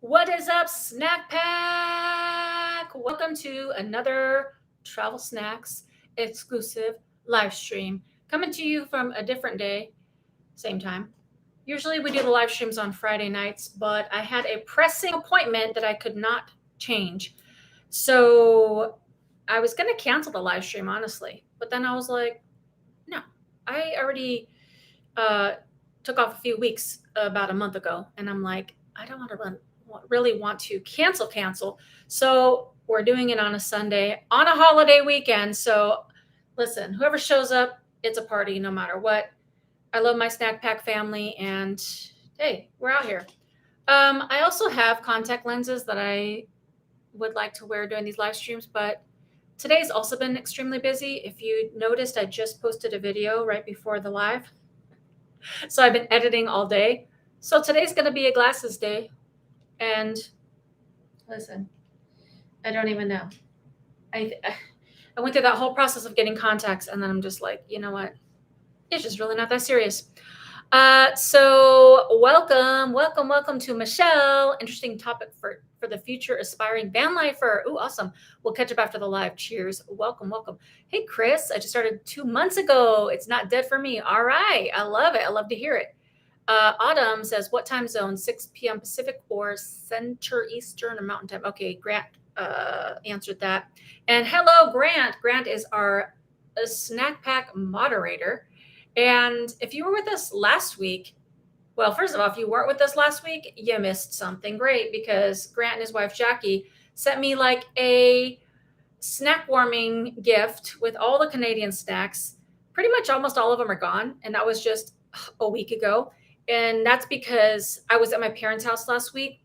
What is up, Snack Pack? Welcome to another Travel Snacks exclusive live stream coming to you from a different day, same time. Usually we do the live streams on Friday nights, but I had a pressing appointment that I could not change. So I was going to cancel the live stream, honestly. But then I was like, no, I already took off a few weeks about a month ago. And I'm like, I don't really want to cancel. So we're doing it on a Sunday on a holiday weekend. So listen, whoever shows up, it's a party no matter what. I love my Snack Pack family, and hey, we're out here. I also have contact lenses that I would like to wear during these live streams, but today's also been extremely busy. If you noticed, I just posted a video right before the live. So I've been editing all day. So today's going to be a glasses day. And listen, I don't even know. I went through that whole process of getting contacts, and then I'm just like, you know what? It's just really not that serious. So welcome to Michelle. Interesting topic for the future aspiring van lifer. Ooh, awesome. We'll catch up after the live. Cheers. Welcome. Hey, Chris, I just started 2 months ago. It's not dead for me. All right. I love it. I love to hear it. Autumn says, what time zone? 6 p.m. Pacific or Central Eastern or Mountain Time? Okay, Grant answered that. And hello, Grant. Grant is our Snack Pack moderator. And if you were with us last week, well, first of all, if you weren't with us last week, you missed something great, because Grant and his wife, Jackie, sent me like a snack warming gift with all the Canadian snacks. Pretty much almost all of them are gone. And that was just a week ago. And that's because I was at my parents' house last week.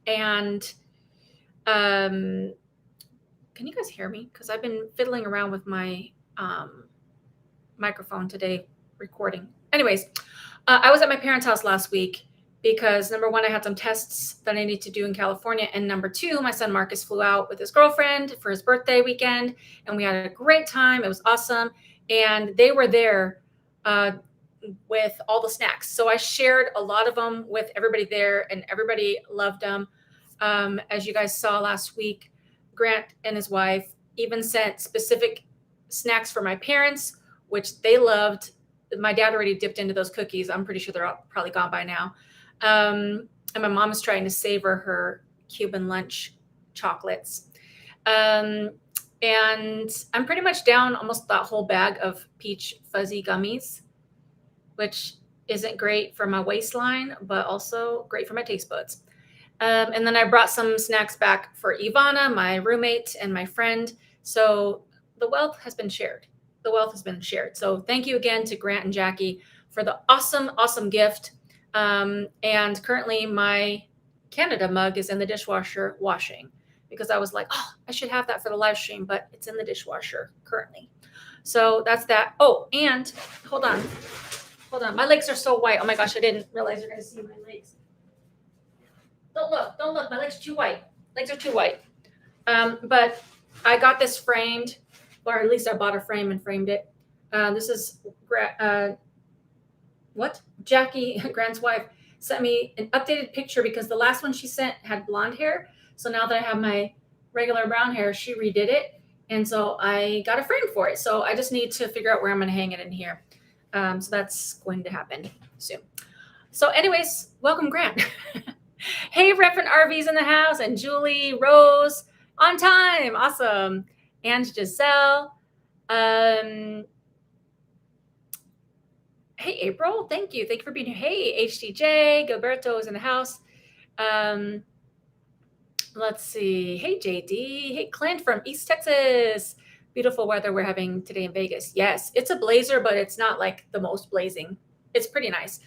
And can you guys hear me? Because I've been fiddling around with my microphone today recording. Anyways, I was at my parents' house last week because number one, I had some tests that I need to do in California. And number two, my son Marcus flew out with his girlfriend for his birthday weekend. And we had a great time. It was awesome. And they were there with all the snacks. So I shared a lot of them with everybody there, and everybody loved them. As you guys saw last week, Grant and his wife even sent specific snacks for my parents, which they loved. My dad already dipped into those cookies. I'm pretty sure they're all probably gone by now. And my mom is trying to savor her Cuban lunch chocolates. And I'm pretty much down almost that whole bag of peach fuzzy gummies, which isn't great for my waistline, but also great for my taste buds. And then I brought some snacks back for Ivana, my roommate, and my friend. So the wealth has been shared. So thank you again to Grant and Jackie for the awesome gift. And currently my Canada mug is in the dishwasher washing, because I was like, oh, I should have that for the live stream, but it's in the dishwasher currently. So that's that. Oh, and hold on. My legs are so white. Oh my gosh, I didn't realize you're going to see my legs. Don't look. My legs are too white. But I got this framed, or at least I bought a frame and framed it. This is Jackie, Grant's wife, sent me an updated picture because the last one she sent had blonde hair. So now that I have my regular brown hair, she redid it. And so I got a frame for it. So I just need to figure out where I'm going to hang it in here. So that's going to happen soon. So anyways, welcome, Grant. Hey, Reverend RV's in the house, and Julie, Rose, on time. Awesome. And Giselle. Hey, April. Thank you for being here. Hey, HTJ. Gilberto is in the house. Let's see. Hey, JD. Hey, Clint from East Texas. Beautiful weather we're having today in Vegas. Yes, it's a blazer, but it's not like the most blazing. It's pretty nice.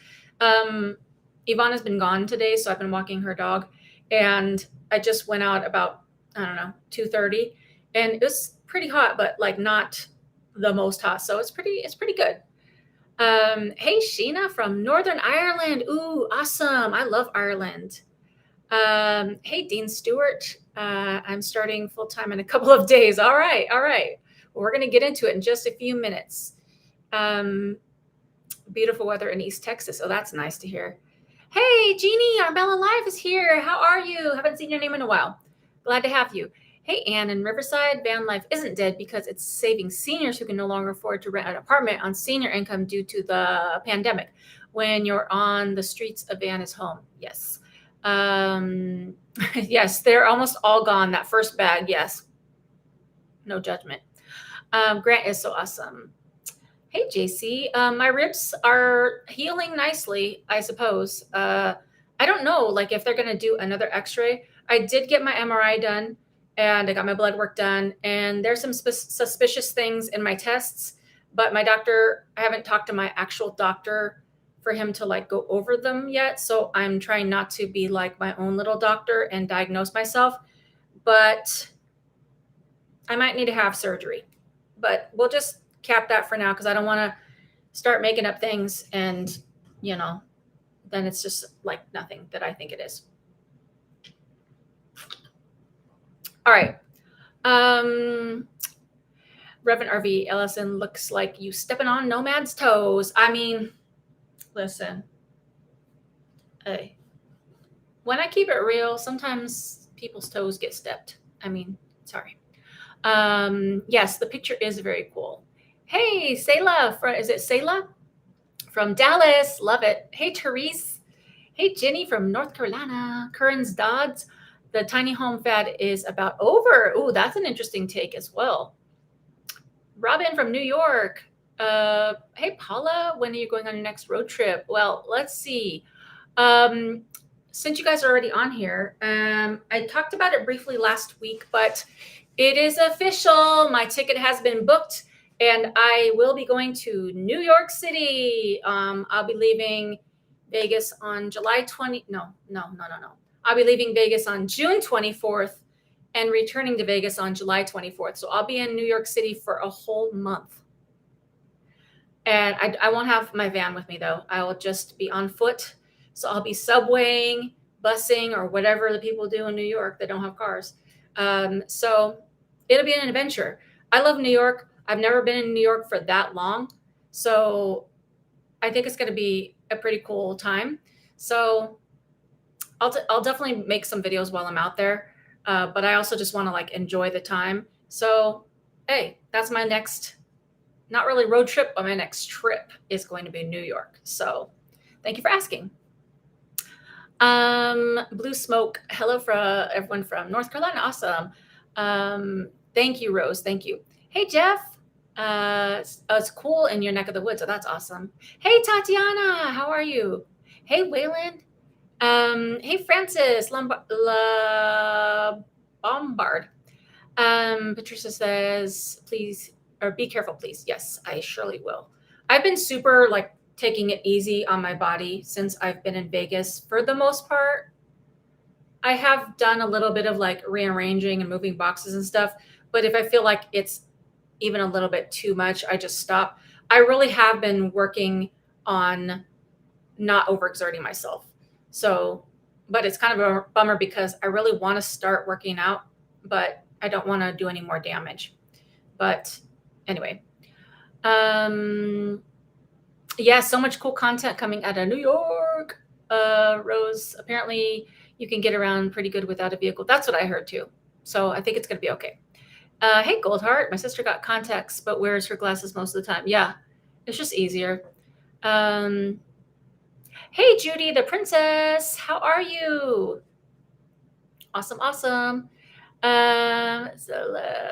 Ivana's been gone today, so I've been walking her dog. And I just went out about, 2:30. And it was pretty hot, but like not the most hot. So it's pretty good. Hey, Sheena from Northern Ireland. Ooh, awesome. I love Ireland. Hey, Dean Stewart. I'm starting full-time in a couple of days. All right. Well, we're going to get into it in just a few minutes. Beautiful weather in East Texas. Oh, that's nice to hear. Hey, Jeannie, Arbella Live is here. How are you? Haven't seen your name in a while. Glad to have you. Hey, Ann, in Riverside, van life isn't dead because it's saving seniors who can no longer afford to rent an apartment on senior income due to the pandemic. When you're on the streets, a van is home. Yes. Yes, they're almost all gone. That first bag, yes. No judgment. Grant is so awesome. Hey, JC. My ribs are healing nicely, I suppose. I don't know, like if they're going to do another x-ray. I did get my MRI done and I got my blood work done. And there's some suspicious things in my tests, but my doctor, I haven't talked to my actual doctor for him to like go over them yet. So I'm trying not to be like my own little doctor and diagnose myself, but I might need to have surgery. But we'll just cap that for now because I don't want to start making up things and, you know, then it's just like nothing that I think it is. All right. Reverend RV, Allison, looks like you stepping on Nomad's toes. I mean, listen, hey, when I keep it real, sometimes people's toes get stepped. I mean, sorry. Yes, the picture is very cool. Hey, Sayla, is it Sayla? From Dallas, love it. Hey, Therese. Hey, Jenny from North Carolina. Curran's Dodds. The tiny home fad is about over. Ooh, that's an interesting take as well. Robin from New York. Hey, Paula, when are you going on your next road trip? Well, let's see. Since you guys are already on here, I talked about it briefly last week, but it is official. My ticket has been booked. And I will be going to New York City. I'll be leaving Vegas on July 20. No. I'll be leaving Vegas on June 24th and returning to Vegas on July 24th. So I'll be in New York City for a whole month. And I won't have my van with me, though. I will just be on foot. So I'll be subwaying, busing, or whatever the people do in New York that don't have cars. So it'll be an adventure. I love New York. I've never been in New York for that long. So I think it's going to be a pretty cool time. So I'll definitely make some videos while I'm out there. But I also just want to like enjoy the time. So, hey, that's my next, not really road trip, but my next trip is going to be New York. So thank you for asking. Blue Smoke. Hello from everyone from North Carolina. Awesome. Thank you, Rose. Thank you. Hey, Jeff. It's cool in your neck of the woods. So that's awesome. Hey, Tatiana, how are you? Hey, Wayland. Hey, Francis Bombard. Patricia says, please, or be careful, please. Yes, I surely will. I've been super like taking it easy on my body since I've been in Vegas for the most part. I have done a little bit of like rearranging and moving boxes and stuff, but if I feel like it's even a little bit too much, I just stop. I really have been working on not overexerting myself. So, but it's kind of a bummer because I really want to start working out, but I don't want to do any more damage. But anyway, yeah, so much cool content coming out of New York. Rose, apparently you can get around pretty good without a vehicle. That's what I heard too. So I think it's going to be okay. Hey, Goldheart, my sister got contacts, but wears her glasses most of the time. Yeah, it's just easier. Hey, Judy, the princess, how are you? Awesome.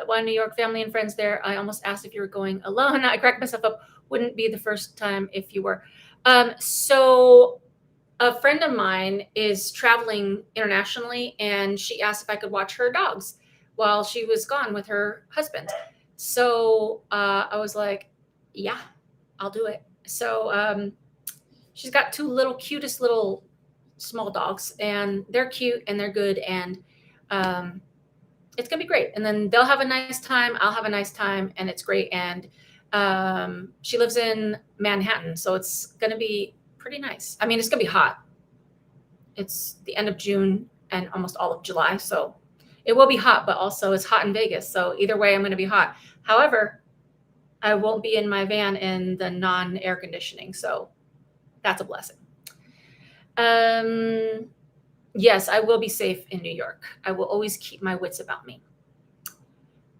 One New York family and friends there. I almost asked if you were going alone. I cracked myself up. Wouldn't be the first time if you were. So a friend of mine is traveling internationally, and she asked if I could watch her dogs while she was gone with her husband. So I was like, yeah, I'll do it. So she's got two cutest little small dogs, and they're cute and they're good, and it's gonna be great. And then they'll have a nice time, I'll have a nice time, and it's great. And she lives in Manhattan, so it's gonna be pretty nice. I mean, it's gonna be hot. It's the end of June and almost all of July, so it will be hot, but also it's hot in Vegas. So either way, I'm going to be hot. However, I won't be in my van in the non-air conditioning. So that's a blessing. Yes, I will be safe in New York. I will always keep my wits about me.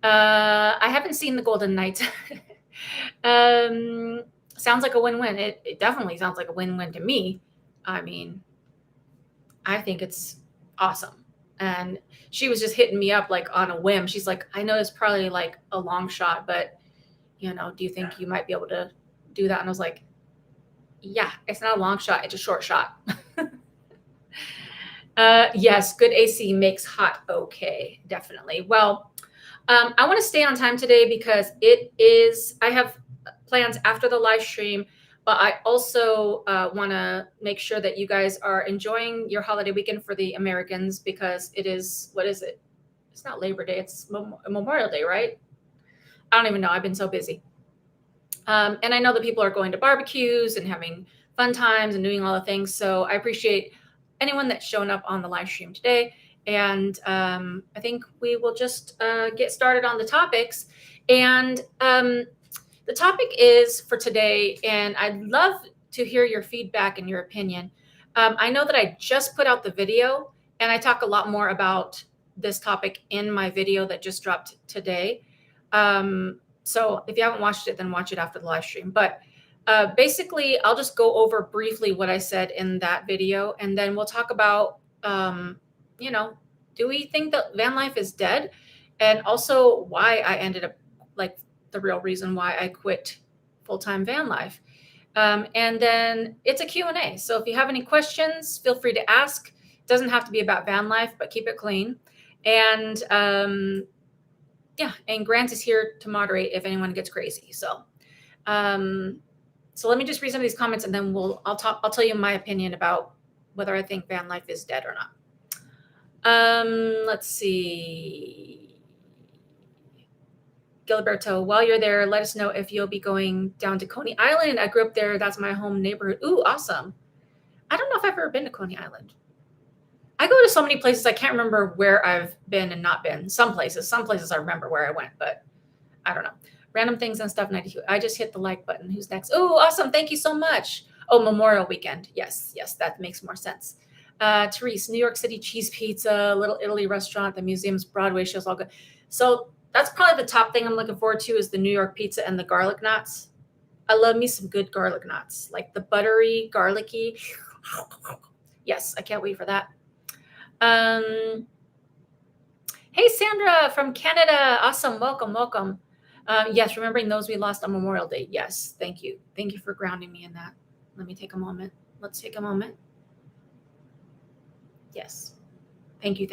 I haven't seen the Golden Knights. Sounds like a win-win. It definitely sounds like a win-win to me. I mean, I think it's awesome. And she was just hitting me up like on a whim. She's like, I know it's probably like a long shot, but do you think you might be able to do that? And I was like, yeah, it's not a long shot. It's a short shot. Yes, good AC makes hot okay, definitely. Well, I want to stay on time today because I have plans after the live stream, but I also want to make sure that you guys are enjoying your holiday weekend for the Americans because what is it? It's not Labor Day, it's Memorial Day, right? I don't even know. I've been so busy. And I know that people are going to barbecues and having fun times and doing all the things. So I appreciate anyone that's shown up on the live stream today. And I think we will just get started on the topics. And the topic is for today, and I'd love to hear your feedback and your opinion. I know that I just put out the video, and I talk a lot more about this topic in my video that just dropped today. So if you haven't watched it, then watch it after the live stream. But basically, I'll just go over briefly what I said in that video, and then we'll talk about, do we think that van life is dead? And also why I ended up, like the real reason why I quit full-time van life. And then it's a Q&A. So if you have any questions, feel free to ask. It doesn't have to be about van life, but keep it clean. And and Grant is here to moderate if anyone gets crazy. So let me just read some of these comments, and then I'll tell you my opinion about whether I think van life is dead or not. Let's see. Gilberto, while you're there, let us know if you'll be going down to Coney Island. I grew up there. That's my home neighborhood. Ooh, awesome. I don't know if I've ever been to Coney Island. I go to so many places, I can't remember where I've been and not been. Some places I remember where I went, but I don't know. Random things and stuff. 92. I just hit the like button. Who's next? Oh, awesome. Thank you so much. Oh, Memorial Weekend. Yes, that makes more sense. Therese, New York City cheese pizza, Little Italy restaurant, the museum's Broadway shows, all good. So that's probably the top thing I'm looking forward to is the New York pizza and the garlic knots. I love me some good garlic knots, like the buttery, garlicky. Yes, I can't wait for that. Hey, Sandra from Canada. Awesome. Welcome. Yes, remembering those we lost on Memorial Day. Yes, thank you. Thank you for grounding me in that. Let me take a moment. Let's take a moment. Yes. Thank you.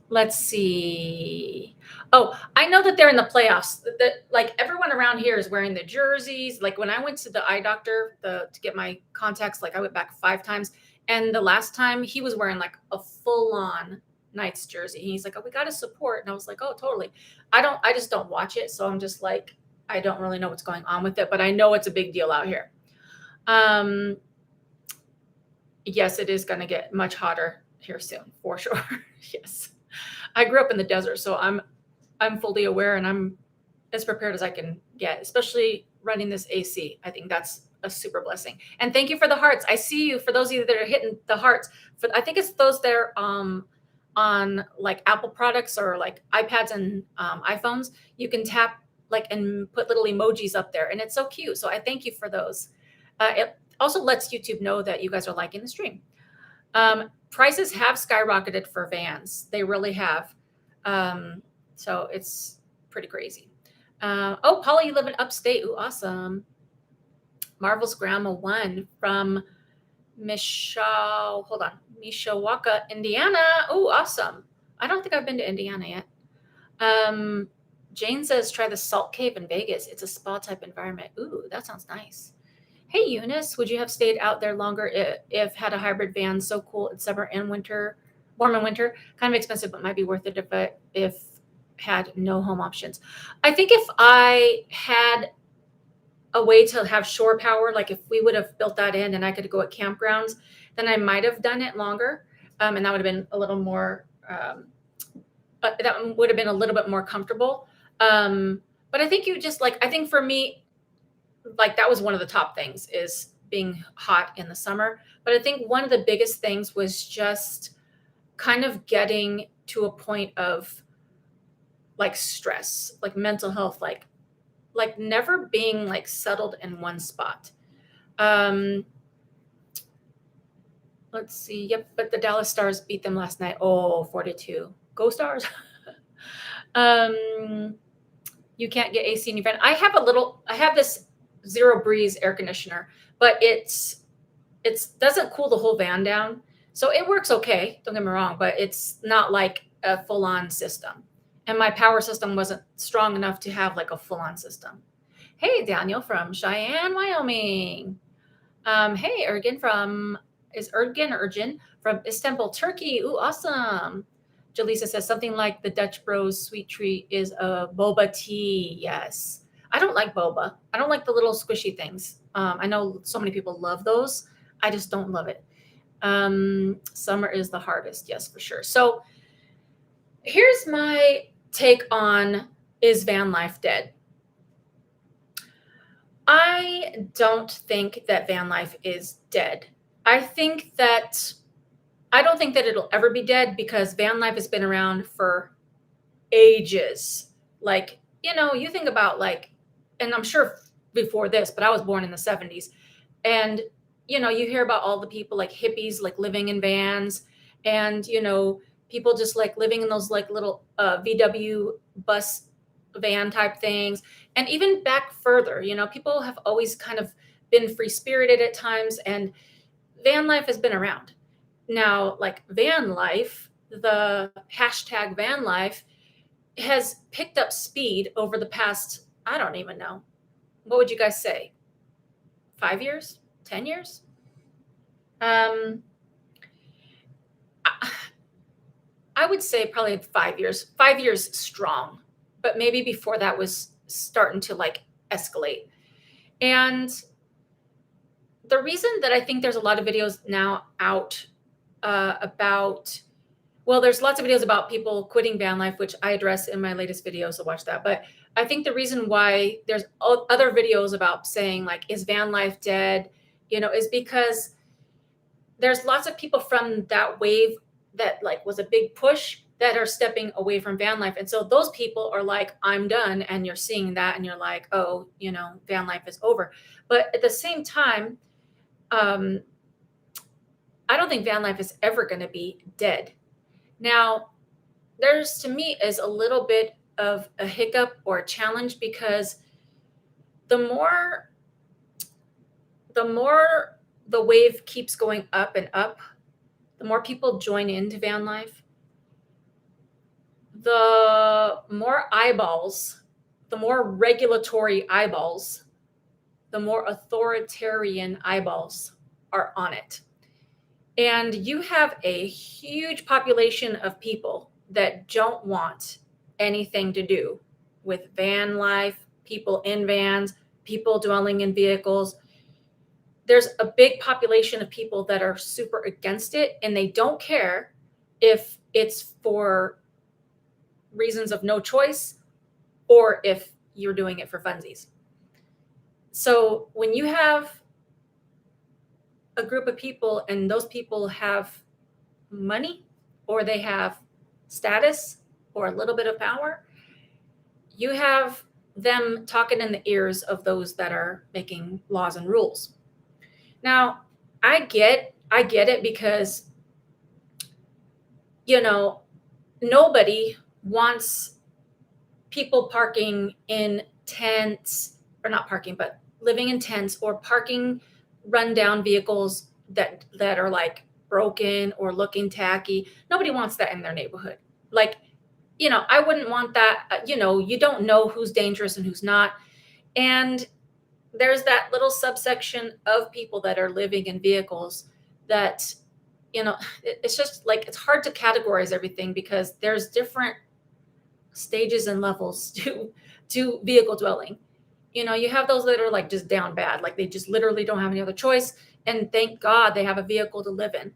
Let's see. Oh, I know that they're in the playoffs. Like everyone around here is wearing the jerseys. Like when I went to the eye doctor to get my contacts, like I went back 5 times. And the last time he was wearing like a full-on Knights jersey. He's like, oh, we got to support. And I was like, oh, totally. I just don't watch it. So I'm just like, I don't really know what's going on with it, but I know it's a big deal out here. Yes, it is going to get much hotter here soon, for sure. Yes. I grew up in the desert, so I'm fully aware and I'm as prepared as I can get, especially running this AC. I think that's a super blessing. And thank you for the hearts. I see you. For those of you that are hitting the hearts, I think it's those that are on like Apple products or like iPads and iPhones. You can tap like and put little emojis up there, and it's so cute. So I thank you for those. It also lets YouTube know that you guys are liking the stream. Prices have skyrocketed for vans. They really have. So it's pretty crazy. Oh, Paula, you live in upstate. Ooh, awesome. Marvel's Grandma 1 from Mishawaka, Indiana. Oh, awesome. I don't think I've been to Indiana yet. Jane says, try the Salt Cave in Vegas. It's a spa type environment. Ooh, that sounds nice. Hey, Eunice, would you have stayed out there longer if had a hybrid van? So cool. It's summer and winter, warm in winter, kind of expensive, but might be worth it if had no home options. I think if I had a way to have shore power, like if we would have built that in and I could go at campgrounds, then I might have done it longer. And that would have been a little more, that would have been a little bit more comfortable. But I think I think for me, like that was one of the top things is being hot in the summer. But I think one of the biggest things was just kind of getting to a point of like stress, like mental health, like never being like settled in one spot. Um, let's see. Yep, but the Dallas Stars beat them last night. Oh, 4-2. Go Stars. You can't get AC in your van. I have this Zero Breeze air conditioner, but it doesn't cool the whole van down. So it works okay, don't get me wrong, but it's not like a full-on system. And my power system wasn't strong enough to have like a full-on system. Hey, Daniel from Cheyenne, Wyoming. Hey, Ergin from Istanbul, Turkey. Ooh, awesome. Jaleesa says something like the Dutch Bros sweet treat is a boba tea. Yes. I don't like boba. I don't like the little squishy things. I know so many people love those. I just don't love it. Summer is the hardest. Yes, for sure. So here's my take on, is van life dead? I don't think that van life is dead. I don't think that it'll ever be dead because van life has been around for ages. Like, you think about and I'm sure before this, but I was born in the 70s. And, you hear about all the people like hippies, like living in vans and, people just like living in those like little VW bus van type things. And even back further, people have always kind of been free spirited at times, and van life has been around. Now, like van life, the hashtag van life has picked up speed over the past, I don't even know. What would you guys say? 5 years? 10 years? I would say probably 5 years. 5 years strong, but maybe before that was starting to like escalate. And the reason that I think there's a lot of videos now out there's lots of videos about people quitting van life, which I address in my latest video, so watch that. But I think the reason why there's other videos about saying like, is van life dead, is because there's lots of people from that wave that like was a big push that are stepping away from van life. And so those people are like, I'm done. And you're seeing that and you're like, oh, van life is over. But at the same time, I don't think van life is ever going to be dead. Now, there's to me is a little bit of a hiccup or a challenge because the more the wave keeps going up and up, the more people join into van life, the more eyeballs, the more regulatory eyeballs, the more authoritarian eyeballs are on it. And you have a huge population of people that don't want anything to do with van life, people in vans, people dwelling in vehicles. There's a big population of people that are super against it, and they don't care if it's for reasons of no choice or if you're doing it for funsies. So when you have a group of people and those people have money or they have status or a little bit of power, you have them talking in the ears of those that are making laws and rules. Now, I get it because, nobody wants people parking in tents, or not parking, but living in tents or parking rundown vehicles that are like broken or looking tacky. Nobody wants that in their neighborhood. Like, I wouldn't want that. You don't know who's dangerous and who's not. And there's that little subsection of people that are living in vehicles that, it's just like, it's hard to categorize everything because there's different stages and levels to vehicle dwelling. You have those that are like just down bad, like they just literally don't have any other choice. And thank God they have a vehicle to live in.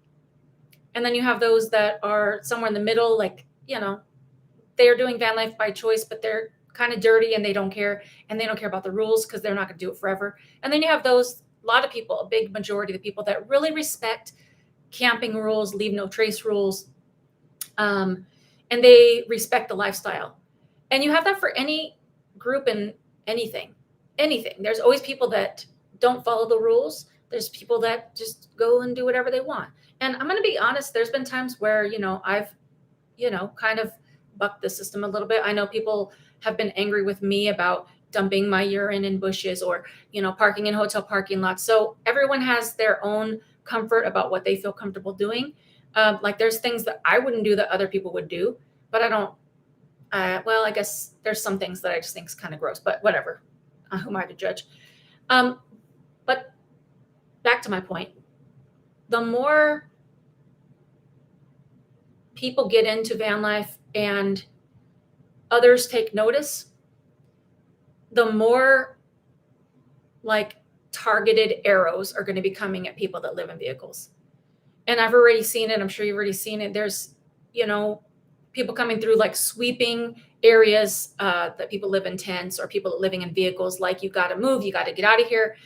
And then you have those that are somewhere in the middle, like, they are doing van life by choice, but they're kind of dirty and they don't care. And they don't care about the rules because they're not going to do it forever. And then you have those lot of people, a big majority of the people that really respect camping rules, leave no trace rules, and they respect the lifestyle. And you have that for any group in anything. There's always people that don't follow the rules. There's people that just go and do whatever they want. And I'm going to be honest, there's been times where, I've, kind of bucked the system a little bit. I know people have been angry with me about dumping my urine in bushes or, parking in hotel parking lots. So everyone has their own comfort about what they feel comfortable doing. Like there's things that I wouldn't do that other people would do, but I don't. Well, I guess there's some things that I just think is kind of gross, but whatever. Who am I to judge? But back to my point, the more people get into van life and others take notice, the more like targeted arrows are going to be coming at people that live in vehicles. And I've already seen it. I'm sure you've already seen it. There's, people coming through like sweeping areas that people live in tents or people living in vehicles. Like you got to move, you got to get out of here.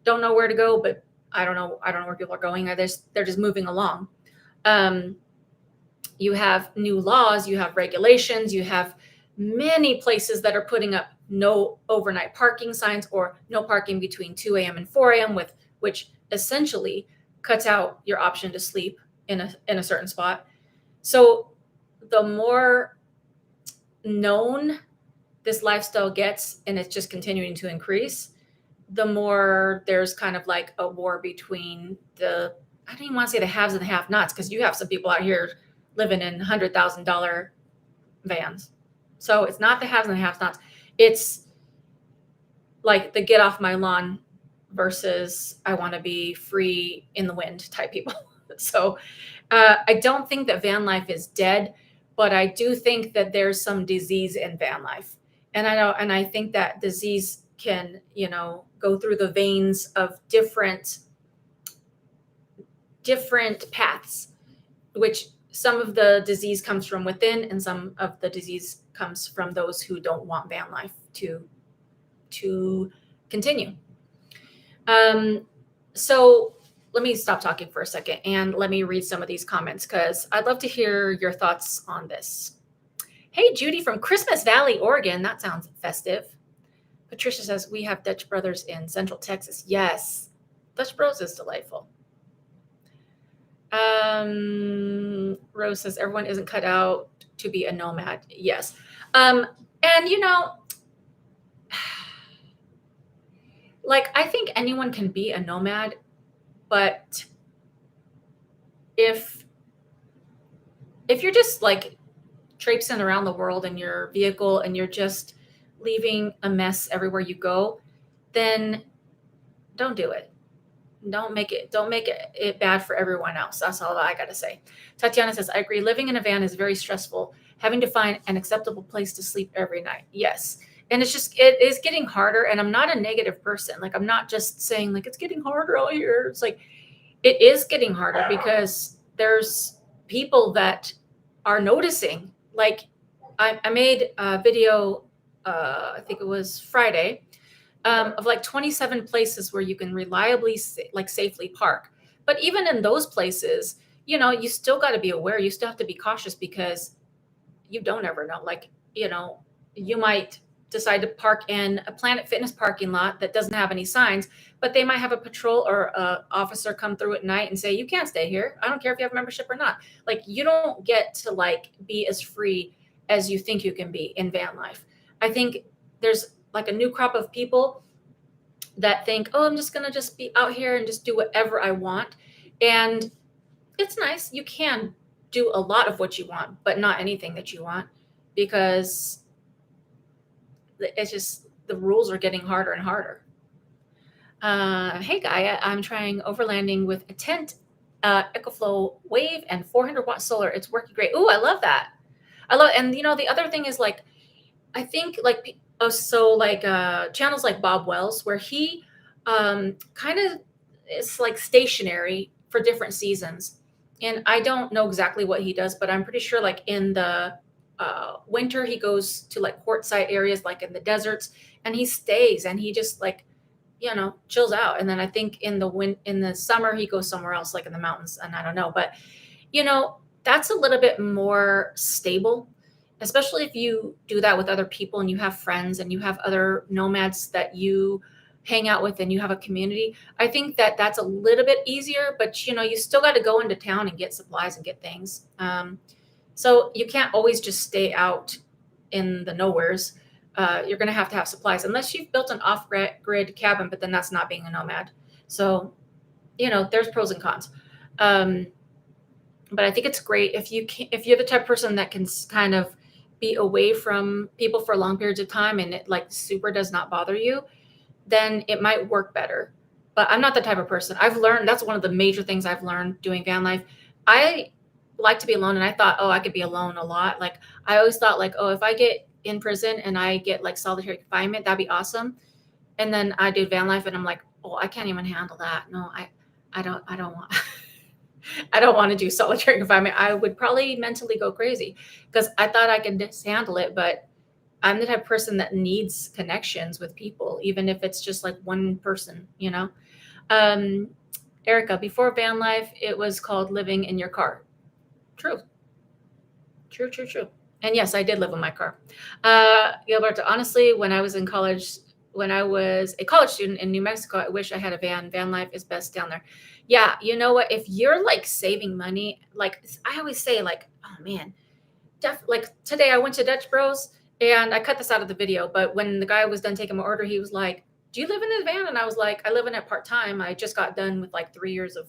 Don't know where to go, but I don't know where people are going. They're just moving along. You have new laws, you have regulations, you have many places that are putting up no overnight parking signs or no parking between 2 a.m. and 4 a.m. which essentially cuts out your option to sleep in a certain spot. So the more known this lifestyle gets, and it's just continuing to increase, the more there's kind of like a war between I don't even want to say the haves and the have-nots, because you have some people out here living in $100,000 vans. So it's not the haves and the have-nots. It's like the get off my lawn versus I want to be free in the wind type people. So I don't think that van life is dead, but I do think that there's some disease in van life. And I think that disease can, go through the veins of different paths, which some of the disease comes from within and some of the disease comes from those who don't want van life to continue. So let me stop talking for a second and let me read some of these comments because I'd love to hear your thoughts on this. Hey, Judy from Christmas Valley, Oregon. That sounds festive. Patricia says, we have Dutch Brothers in Central Texas. Yes, Dutch Bros is delightful. Rose says, everyone isn't cut out to be a nomad. Yes. And, like, I think anyone can be a nomad, but if you're just like traipsing around the world in your vehicle and you're just leaving a mess everywhere you go, then don't do it. Don't make it bad for everyone else. That's all I got to say. Tatiana says, I agree. Living in a van is very stressful. Having to find an acceptable place to sleep every night. Yes. And it is getting harder. And I'm not a negative person. Like, I'm not just saying like, it's getting harder out here. It's like, it is getting harder because there's people that are noticing. Like I made a video, I think it was Friday, of like 27 places where you can reliably safely park. But even in those places, you still got to be aware. You still have to be cautious because you don't ever know. Like, you might decide to park in a Planet Fitness parking lot that doesn't have any signs, but they might have a patrol or a officer come through at night and say, you can't stay here. I don't care if you have membership or not. Like, you don't get to like be as free as you think you can be in van life. I think there's like a new crop of people that think, oh, I'm just going to just be out here and just do whatever I want. And it's nice. You can do a lot of what you want, but not anything that you want, because it's just, the rules are getting harder and harder. Hey, Gaia, I'm trying overlanding with a tent, EcoFlow Wave and 400-watt solar. It's working great. Ooh, I love that. And the other thing is like, I think like, channels like Bob Wells, where he kind of is like stationary for different seasons. And I don't know exactly what he does, but I'm pretty sure like in the winter, he goes to like quartzsite areas, like in the deserts, and he stays and he just like chills out. And then I think in the summer he goes somewhere else, like in the mountains, and I don't know, but that's a little bit more stable, especially if you do that with other people and you have friends and you have other nomads that you hang out with and you have a community. I think that that's a little bit easier, but you still got to go into town and get supplies and get things. So you can't always just stay out in the nowheres. You're going to have supplies unless you've built an off-grid cabin, but then that's not being a nomad. So, there's pros and cons. But I think it's great if you're the type of person that can kind of be away from people for long periods of time and it like super does not bother you, then it might work better. But I'm not the type of person. I've learned that's one of the major things I've learned doing van life. I like to be alone, and I thought, oh, I could be alone a lot. Like I always thought, like, oh, if I get in prison and I get like solitary confinement, that'd be awesome. And then I do van life, and I'm like, oh, I can't even handle that. No, I don't want. I don't want to do solitary confinement. I would probably mentally go crazy because I thought I could just handle it, but I'm the type of person that needs connections with people, even if it's just like one person. Erica, before van life, it was called living in your car. True. True, true, true. And yes, I did live in my car. Gilberto, honestly, when I was in college, when I was a college student in New Mexico, I wish I had a van. Van life is best down there. Yeah, you know what? If you're like saving money, like I always say, like, oh man, like today I went to Dutch Bros and I cut this out of the video, but when the guy was done taking my order, he was like, "Do you live in a van?" And I was like, "I live in it part time. I just got done with like 3 years of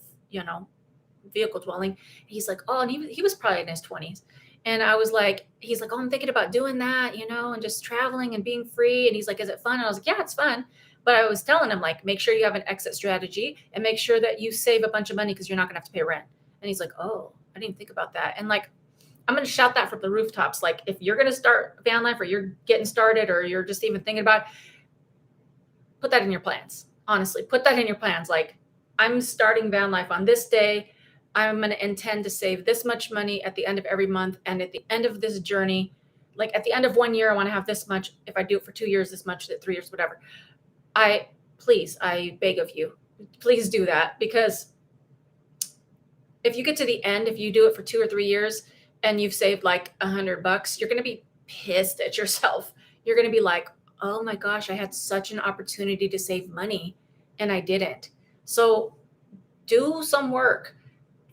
vehicle dwelling." He's like, "Oh," and he was probably in his 20s. And I was like, he's like, "Oh, I'm thinking about doing that, and just traveling and being free." And he's like, "Is it fun?" And I was like, "Yeah, it's fun." But I was telling him, like, make sure you have an exit strategy and make sure that you save a bunch of money because you're not going to have to pay rent. And he's like, "Oh, I didn't think about that." And like, I'm going to shout that from the rooftops. Like, if you're going to start van life or you're getting started or you're just even thinking about it, put that in your plans. Honestly, put that in your plans. Like, I'm starting van life on this day. I'm going to intend to save this much money at the end of every month. And at the end of this journey, like at the end of 1 year, I want to have this much. If I do it for 2 years, this much, 3 years, whatever. I beg of you, please do that. Because if you get to the end, if you do it for 2 or 3 years and you've saved like $100, you're going to be pissed at yourself. You're going to be like, oh my gosh, I had such an opportunity to save money and I didn't. So do some work.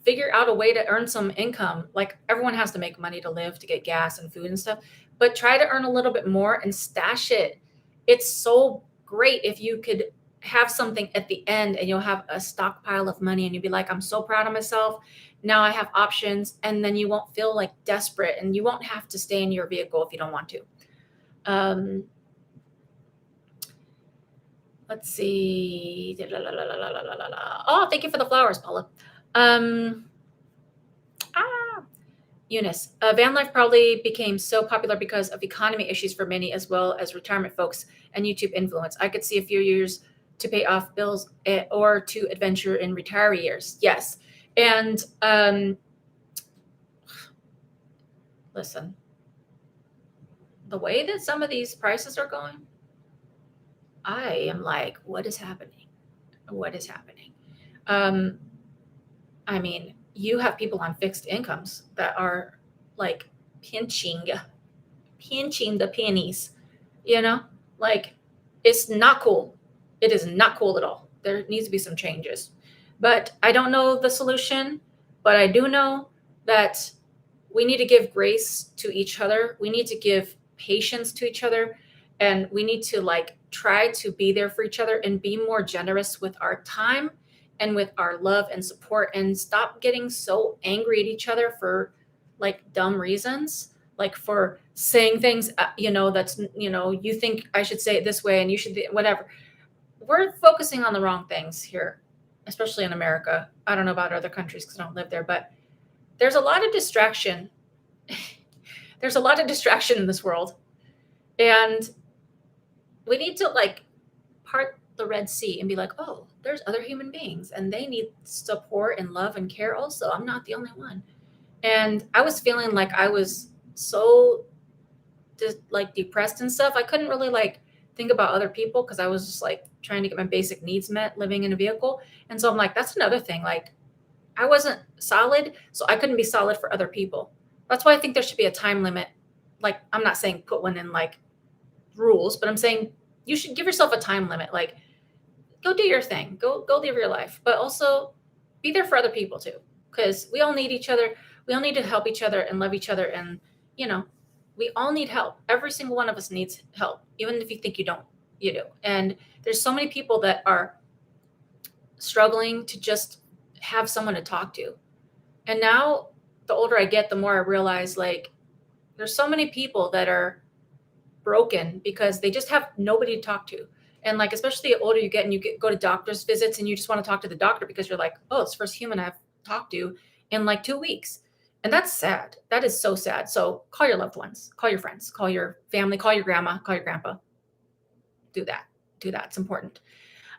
Figure out a way to earn some income. Like everyone has to make money to live, to get gas and food and stuff, but try to earn a little bit more and stash it. It's so great if you could have something at the end and you'll have a stockpile of money and you'll be like, I'm so proud of myself. Now I have options. And then you won't feel like desperate and you won't have to stay in your vehicle if you don't want to. Let's see. Oh, thank you for the flowers, Paula. Eunice, van life probably became so popular because of economy issues for many, as well as retirement folks and YouTube influence. I could see a few years to pay off bills or to adventure in retiree years. Yes. And listen, the way that some of these prices are going, I am like, what is happening? What is happening? I mean, you have people on fixed incomes that are like pinching the pennies, like it's not cool. It is not cool at all. There needs to be some changes, but I don't know the solution, but I do know that we need to give grace to each other. We need to give patience to each other, and we need to like try to be there for each other and be more generous with our time and with our love and support, and stop getting so angry at each other for like dumb reasons, like for saying things, that's, you think I should say it this way and you should, whatever. We're focusing on the wrong things here, especially in America. I don't know about other countries because I don't live there, but there's a lot of distraction. There's a lot of distraction in this world. And we need to like part the Red Sea and be like, oh, there's other human beings and they need support and love and care also. I'm not the only one. And I was feeling like I was so like depressed and stuff. I couldn't really like think about other people because I was just like trying to get my basic needs met living in a vehicle. And so I'm like, that's another thing. Like, I wasn't solid, so I couldn't be solid for other people. That's why I think there should be a time limit. Like, I'm not saying put one in like rules, but I'm saying you should give yourself a time limit. Like, go do your thing, go live your life, but also be there for other people too, because we all need each other. We all need to help each other and love each other, and you know, we all need help. Every single one of us needs help, even if you think you don't. You do. And there's so many people that are struggling to just have someone to talk to. And now, the older I get, the more I realize like there's so many people that are broken because they just have nobody to talk to. And like, especially the older you get and go to doctor's visits and you just want to talk to the doctor because you're like, oh, it's the first human I've talked to in like 2 weeks. And that's sad. That is so sad. So call your loved ones, call your friends, call your family, call your grandma, call your grandpa. Do that. Do that. It's important.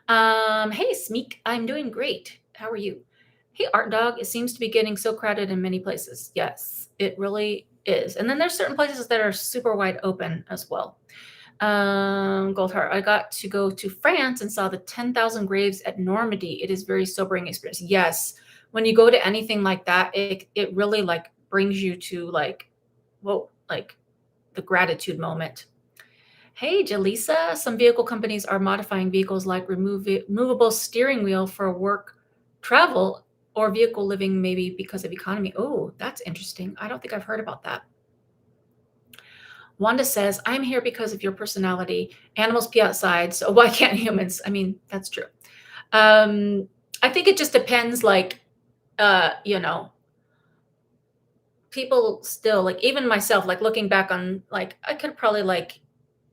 Hey, Smeek, I'm doing great. How are you? Hey, Art Dog, it seems to be getting so crowded in many places. Yes, it really is. And then there's certain places that are super wide open as well. Goldheart, I got to go to France and saw the 10,000 graves at Normandy. It is very sobering experience. Yes, when you go to anything like that, it really like brings you to like, whoa, like the gratitude moment. Hey, Jaleesa, some vehicle companies are modifying vehicles like removable steering wheel for work travel or vehicle living, maybe because of economy. Oh, that's interesting. I don't think I've heard about that. Wanda says, I'm here because of your personality. Animals pee outside, so why can't humans? I mean, that's true. I think it just depends, like, you know, people still, like, even myself, like, looking back on, like, I could probably, like,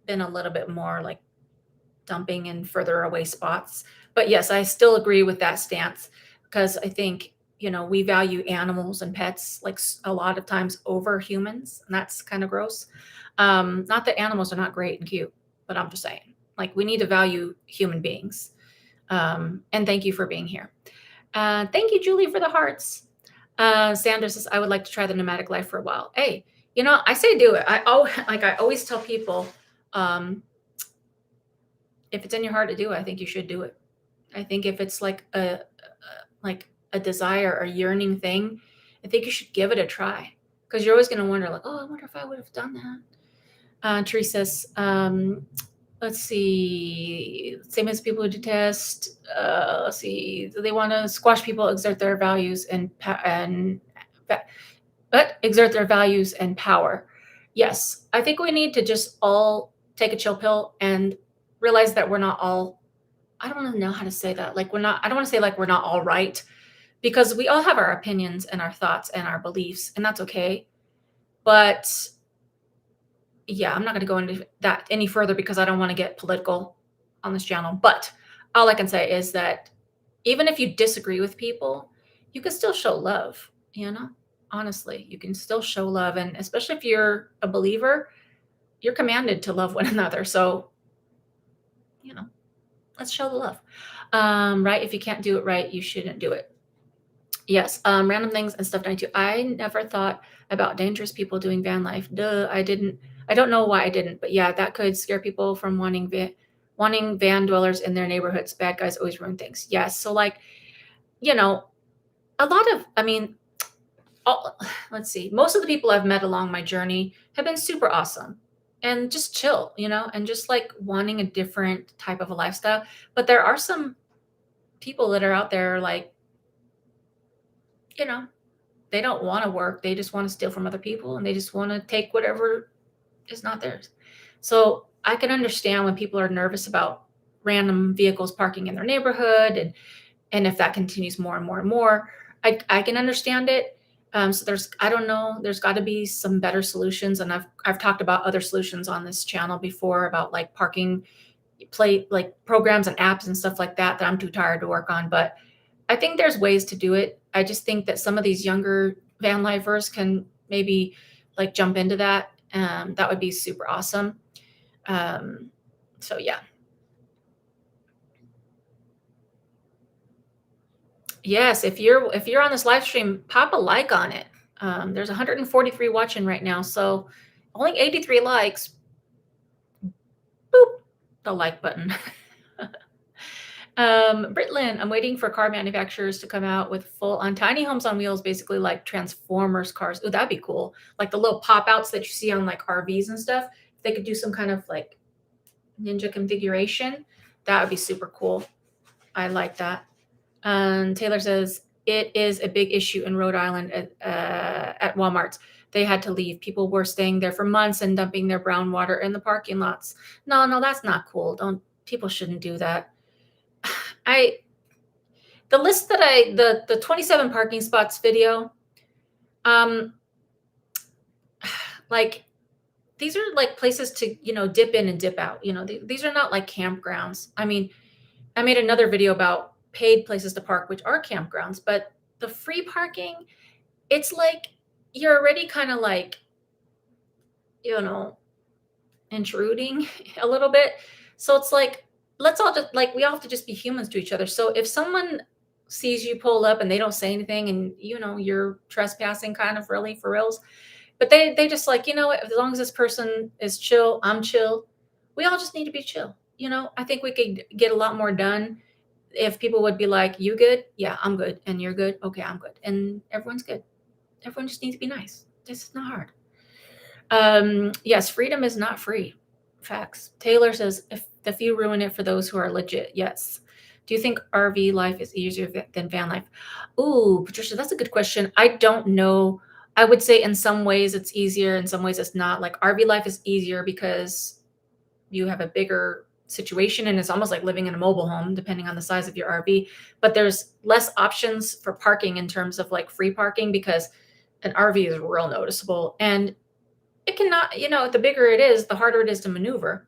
been a little bit more, like, dumping in further away spots. But yes, I still agree with that stance because I think, you know, we value animals and pets like a lot of times over humans, and that's kind of gross. Not that animals are not great and cute, but I'm just saying, like, we need to value human beings. And thank you for being here. Thank you, Julie, for the hearts. Sandra says, I would like to try the nomadic life for a while. Hey, you know, I say do it. I always tell people, if it's in your heart to do it, I think you should do it. I think if it's like a desire or yearning thing, I think you should give it a try, because you're always going to wonder, like, oh, I wonder if I would have done that. Teresa says, let's see, same as people who detest, let's see, they want to squash people, exert their values but exert their values and power. Yes, I think we need to just all take a chill pill and realize that we're not all, I don't really know how to say that. Like, I don't want to say like we're not all right, because we all have our opinions and our thoughts and our beliefs, and that's okay. But yeah, I'm not going to go into that any further because I don't want to get political on this channel. But all I can say is that even if you disagree with people, you can still show love, you know? Honestly, you can still show love. And especially if you're a believer, you're commanded to love one another. So, you know, let's show the love. Right? If you can't do it right, you shouldn't do it. Yes. Random things and stuff 92. I never thought about dangerous people doing van life. Duh, I didn't. I don't know why I didn't, but yeah, that could scare people from wanting van dwellers in their neighborhoods. Bad guys always ruin things. Yes. So like, you know, a lot of, I mean, let's see, most of the people I've met along my journey have been super awesome and just chill, you know, and just like wanting a different type of a lifestyle. But there are some people that are out there, like, you know, they don't want to work. They just want to steal from other people, and they just want to take whatever is not theirs. So I can understand when people are nervous about random vehicles parking in their neighborhood, and if that continues more and more and more, I can understand it. So I don't know, there's got to be some better solutions. And I've talked about other solutions on this channel before about like parking like programs and apps and stuff like that I'm too tired to work on. But I think there's ways to do it. I just think that some of these younger van lifers can maybe like jump into that. That would be super awesome. So yeah. Yes, if you're on this live stream, pop a like on it. There's 143 watching right now, so only 83 likes. Boop. the like button. Britlin, I'm waiting for car manufacturers to come out with full on tiny homes on wheels, basically like Transformers cars. Oh, that'd be cool. Like the little pop outs that you see on like RVs and stuff. If they could do some kind of like ninja configuration, that would be super cool. I like that. Taylor says it is a big issue in Rhode Island at Walmart's. They had to leave. People were staying there for months and dumping their brown water in the parking lots. No, that's not cool. Don't People shouldn't do that. I the list that the 27 parking spots video, um, like these are like places to dip in and dip out. These are not like campgrounds. I mean, I made another video about paid places to park, which are campgrounds, but the free parking, it's like you're already kind of like, intruding a little bit. So it's like, let's all just like, we all have to just be humans to each other. So if someone sees you pull up and they don't say anything and, you're trespassing kind of really for reals, but they just like, as long as this person is chill, I'm chill. We all just need to be chill. I think we could get a lot more done if people would be like, you good? Yeah, I'm good. And you're good? Okay, I'm good. And everyone's good. Everyone just needs to be nice. This is not hard. Yes, freedom is not free. Facts. Taylor says, if the few ruin it for those who are legit. Yes. Do you think RV life is easier than van life? Ooh, Patricia, that's a good question. I don't know. I would say in some ways it's easier, in some ways it's not. Like RV life is easier because you have a bigger situation and it's almost like living in a mobile home depending on the size of your RV, but there's less options for parking in terms of like free parking because an RV is real noticeable and it cannot, the bigger it is, the harder it is to maneuver.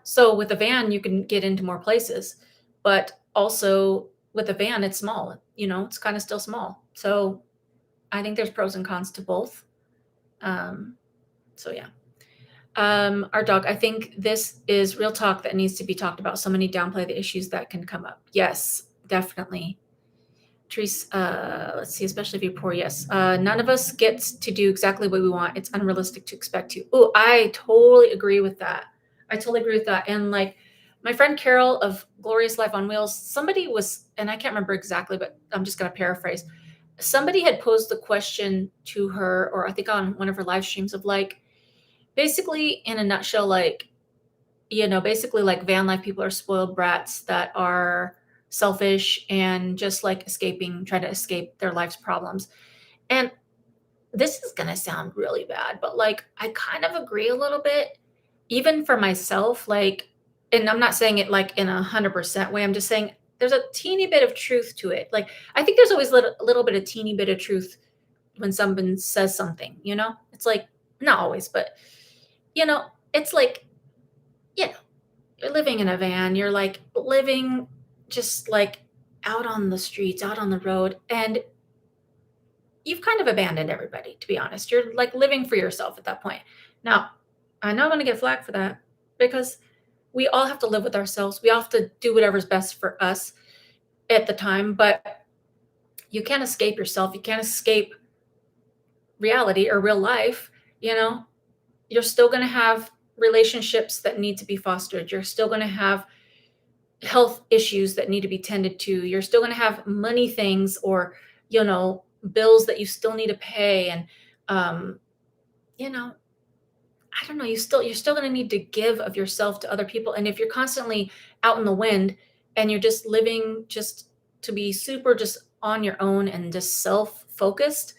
So with a van you can get into more places, but also with a van it's small, it's kind of still small. So I think there's pros and cons to both. So yeah. Our dog, I think this is real talk that needs to be talked about. So many downplay the issues that can come up. Yes, definitely. Therese, let's see, especially if you're poor. Yes. None of us gets to do exactly what we want. It's unrealistic to expect to. Oh, I totally agree with that. And like my friend Carol of Glorious Life on Wheels, somebody was, and I can't remember exactly, but I'm just going to paraphrase. Somebody had posed the question to her, or I think on one of her live streams of like, basically in a nutshell, like, basically like van life people are spoiled brats that are selfish and just like try to escape their life's problems. And this is going to sound really bad, but like, I kind of agree a little bit, even for myself, like, and I'm not saying it like in 100% way. I'm just saying there's a teeny bit of truth to it. Like, I think there's always a little bit of teeny bit of truth when someone says something, it's like, not always, but it's like, you're living in a van, you're like living just like out on the streets, out on the road, and you've kind of abandoned everybody, to be honest. You're like living for yourself at that point. Now, I know I'm going to get flack for that because we all have to live with ourselves. We all have to do whatever's best for us at the time, but you can't escape yourself. You can't escape reality or real life. You're still going to have relationships that need to be fostered. You're still going to have health issues that need to be tended to. You're still going to have money things or, bills that you still need to pay. And, I don't know, you're still going to need to give of yourself to other people. And if you're constantly out in the wind and you're just living just to be super just on your own and just self-focused,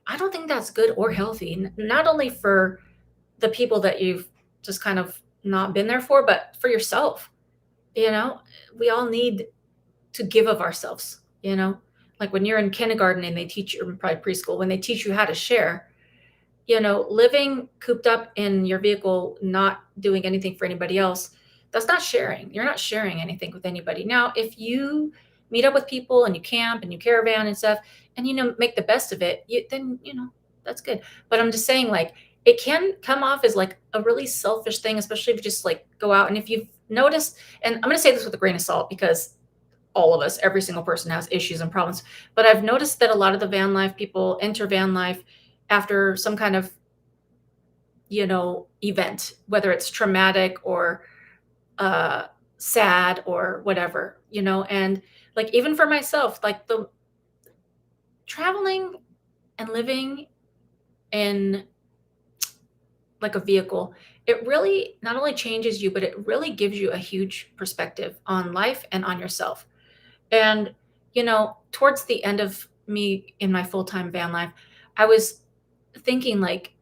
I don't think that's good or healthy. Not only for the people that you've just kind of not been there for, but for yourself. We all need to give of ourselves, like when you're in kindergarten and they teach you, or probably preschool, when they teach you how to share, living cooped up in your vehicle, not doing anything for anybody else, that's not sharing. You're not sharing anything with anybody. Now, if you meet up with people and you camp and you caravan and stuff and, make the best of it, then, that's good. But I'm just saying, like, it can come off as like a really selfish thing, especially if you just like go out. And if you've noticed, and I'm going to say this with a grain of salt because all of us, every single person has issues and problems, but I've noticed that a lot of the van life people enter van life after some kind of, event, whether it's traumatic or uh, sad or whatever, and like even for myself, like the traveling and living in like a vehicle, it really not only changes you, but it really gives you a huge perspective on life and on yourself. And, towards the end of me in my full time van life, I was thinking, like,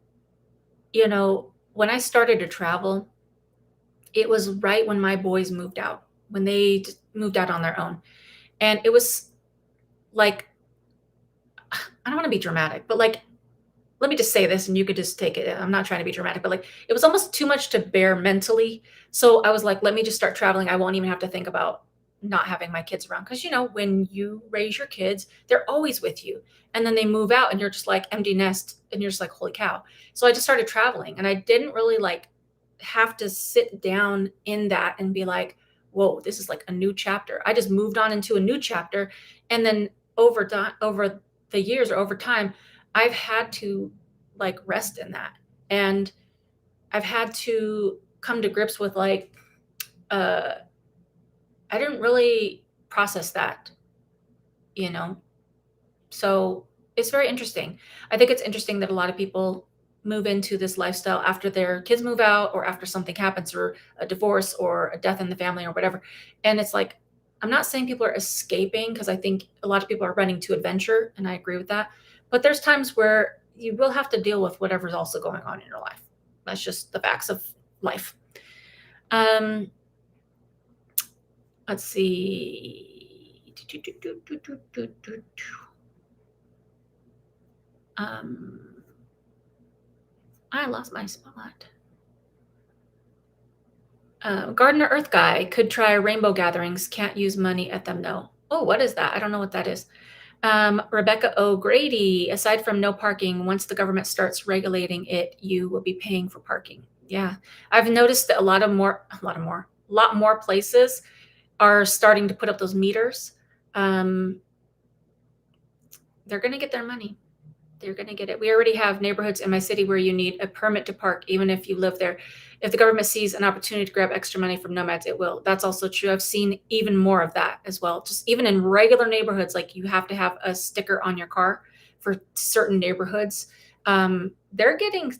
when I started to travel, it was right when my boys moved out, when they moved out on their own. And it was like, I don't want to be dramatic, but like, let me just say this and you could just take it. I'm not trying to be dramatic, but like it was almost too much to bear mentally. So I was like, let me just start traveling. I won't even have to think about not having my kids around. Cause when you raise your kids, they're always with you. And then they move out and you're just like empty nest and you're just like, holy cow. So I just started traveling and I didn't really like have to sit down in that and be like, whoa, this is like a new chapter. I just moved on into a new chapter. And then over the years or over time, I've had to like rest in that. And I've had to come to grips with like, uh, I didn't really process that, you know? So it's very interesting. I think it's interesting that a lot of people move into this lifestyle after their kids move out or after something happens or a divorce or a death in the family or whatever. And it's like, I'm not saying people are escaping because I think a lot of people are running to adventure and I agree with that. But there's times where you will have to deal with whatever's also going on in your life. That's just the facts of life. Um, let's see. I lost my spot. Gardener Earth Guy could try rainbow gatherings. Can't use money at them. No. Oh, what is that? I don't know what that is. Rebecca O'Grady, aside from no parking, once the government starts regulating it, you will be paying for parking. Yeah. I've noticed that a lot more places are starting to put up those meters. They're going to get their money. They're going to get it. We already have neighborhoods in my city where you need a permit to park, even if you live there. If the government sees an opportunity to grab extra money from nomads, it will. That's also true. I've seen even more of that as well. Just even in regular neighborhoods, like you have to have a sticker on your car for certain neighborhoods. They're getting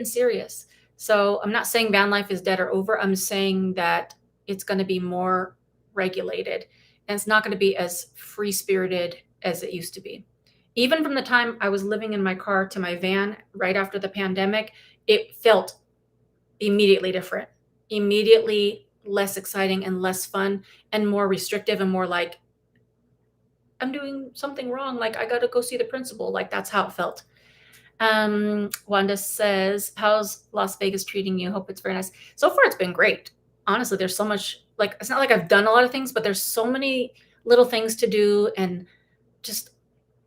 serious. So I'm not saying van life is dead or over. I'm saying that it's going to be more regulated and it's not going to be as free spirited as it used to be. Even from the time I was living in my car to my van right after the pandemic, it felt immediately different, immediately less exciting and less fun and more restrictive and more like, I'm doing something wrong. Like I got to go see the principal. Like that's how it felt. Wanda says, how's Las Vegas treating you? Hope it's very nice. So far, it's been great. Honestly, there's so much, like, it's not like I've done a lot of things, but there's so many little things to do and just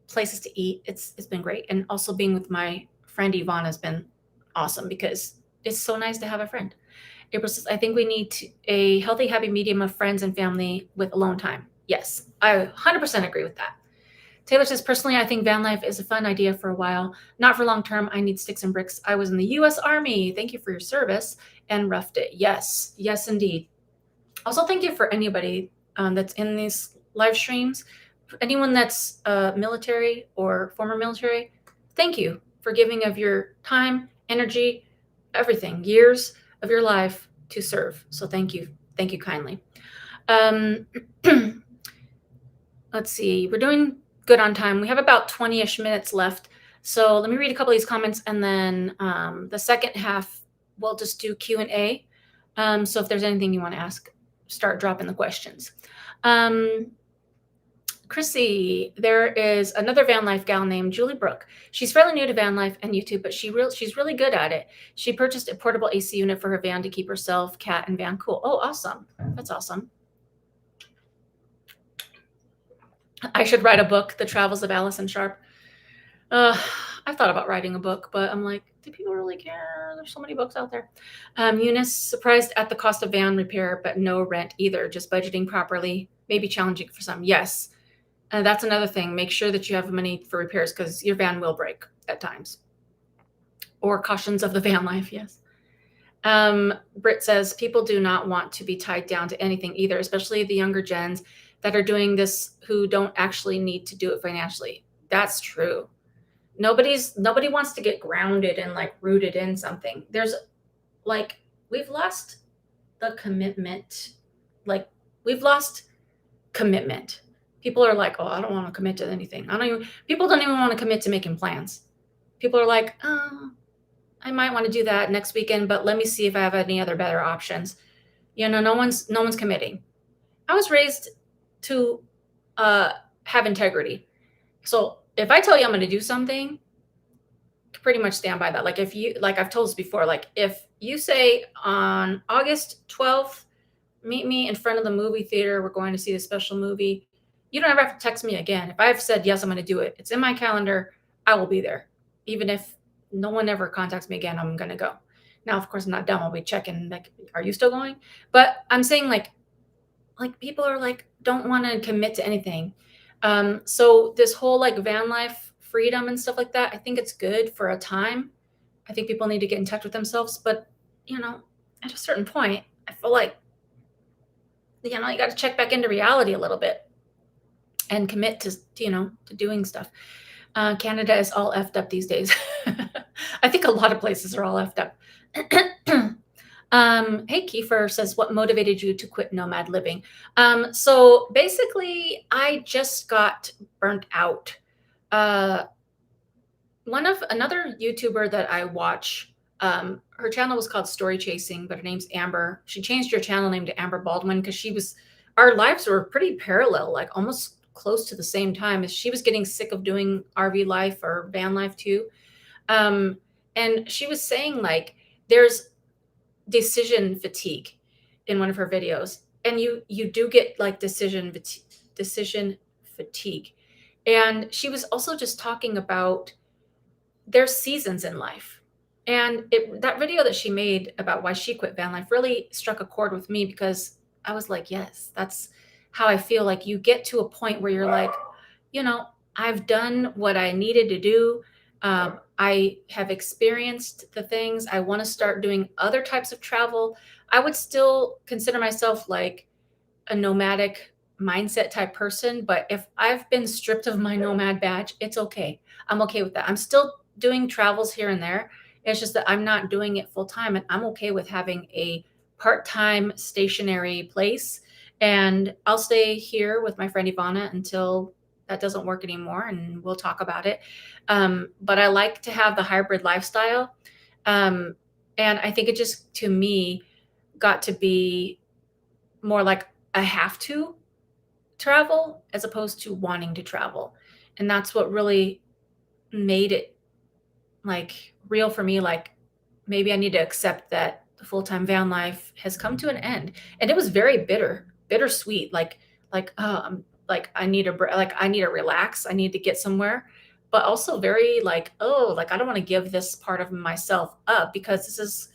places to eat. It's been great. And also being with my friend Yvonne has been awesome because it's so nice to have a friend. I think we need a healthy, happy medium of friends and family with alone time. Yes, I 100% agree with that. Taylor says, personally, I think van life is a fun idea for a while. Not for long term. I need sticks and bricks. I was in the U.S. Army. Thank you for your service and roughed it. Yes, yes, indeed. Also, thank you for anybody that's in these live streams. Anyone that's military or former military, thank you for giving of your time, energy, everything, years of your life to serve. So thank you. Thank you kindly. Let's see. We're doing good on time. We have about 20-ish minutes left. So let me read a couple of these comments and then the second half, we'll just do Q&A. So if there's anything you want to ask, start dropping the questions. Chrissy, there is another van life gal named Julie Brooke. She's fairly new to van life and YouTube, but she's really good at it. She purchased a portable AC unit for her van to keep herself, cat, and van cool. Oh, awesome. That's awesome. I should write a book, The Travels of Allison Sharpe. I've thought about writing a book, but I'm like, do people really care? There's so many books out there. Eunice, surprised at the cost of van repair, but no rent either. Just budgeting properly, maybe challenging for some. Yes. That's another thing. Make sure that you have money for repairs because your van will break at times. or cautions of the van life. Yes. Britt says people do not want to be tied down to anything either, especially the younger gens that are doing this who don't actually need to do it financially. That's true. Nobody wants to get grounded and like rooted in something. There's like we've lost the commitment. Like we've lost commitment. People are like, oh, I don't want to commit to anything. People don't even want to commit to making plans. People are like, oh, I might want to do that next weekend, but let me see if I have any other better options. No one's committing. I was raised to have integrity. So if I tell you I'm going to do something, pretty much stand by that. Like if you, like I've told this before, like if you say on August 12th, meet me in front of the movie theater, we're going to see a special movie, you don't ever have to text me again. If I've said, yes, I'm going to do it, it's in my calendar, I will be there. Even if no one ever contacts me again, I'm going to go. Now, of course, I'm not dumb. I'll be checking, like, are you still going? But I'm saying like people are like, don't want to commit to anything. So this whole like van life freedom and stuff like that, I think it's good for a time. I think people need to get in touch with themselves. But, at a certain point, I feel like, you got to check back into reality a little bit and commit to doing stuff. Canada is all effed up these days. I think a lot of places are all effed up. Hey, Kiefer says, what motivated you to quit nomad living? So basically, I just got burnt out. Another YouTuber that I watch, her channel was called Story Chasing, but her name's Amber. She changed her channel name to Amber Baldwin because our lives were pretty parallel, like almost close to the same time. As she was getting sick of doing RV life or van life too. And she was saying like, there's decision fatigue in one of her videos. And you do get like decision fatigue. And she was also just talking about there's seasons in life. And that video that she made about why she quit van life really struck a chord with me, because I was like, yes, that's how I feel. Like you get to a point where you're like, I've done what I needed to do. I have experienced the things. I want to start doing other types of travel. I would still consider myself like a nomadic mindset type person. But if I've been stripped of my nomad badge, it's okay. I'm okay with that. I'm still doing travels here and there. It's just that I'm not doing it full time, and I'm okay with having a part-time stationary place. And I'll stay here with my friend Ivana until that doesn't work anymore, and we'll talk about it. But I like to have the hybrid lifestyle. And I think it just, to me, got to be more like I have to travel as opposed to wanting to travel. And that's what really made it like real for me. Like maybe I need to accept that the full-time van life has come to an end. And it was very bittersweet. Like I need to relax. I need to get somewhere, but also very like, oh, like I don't want to give this part of myself up, because this is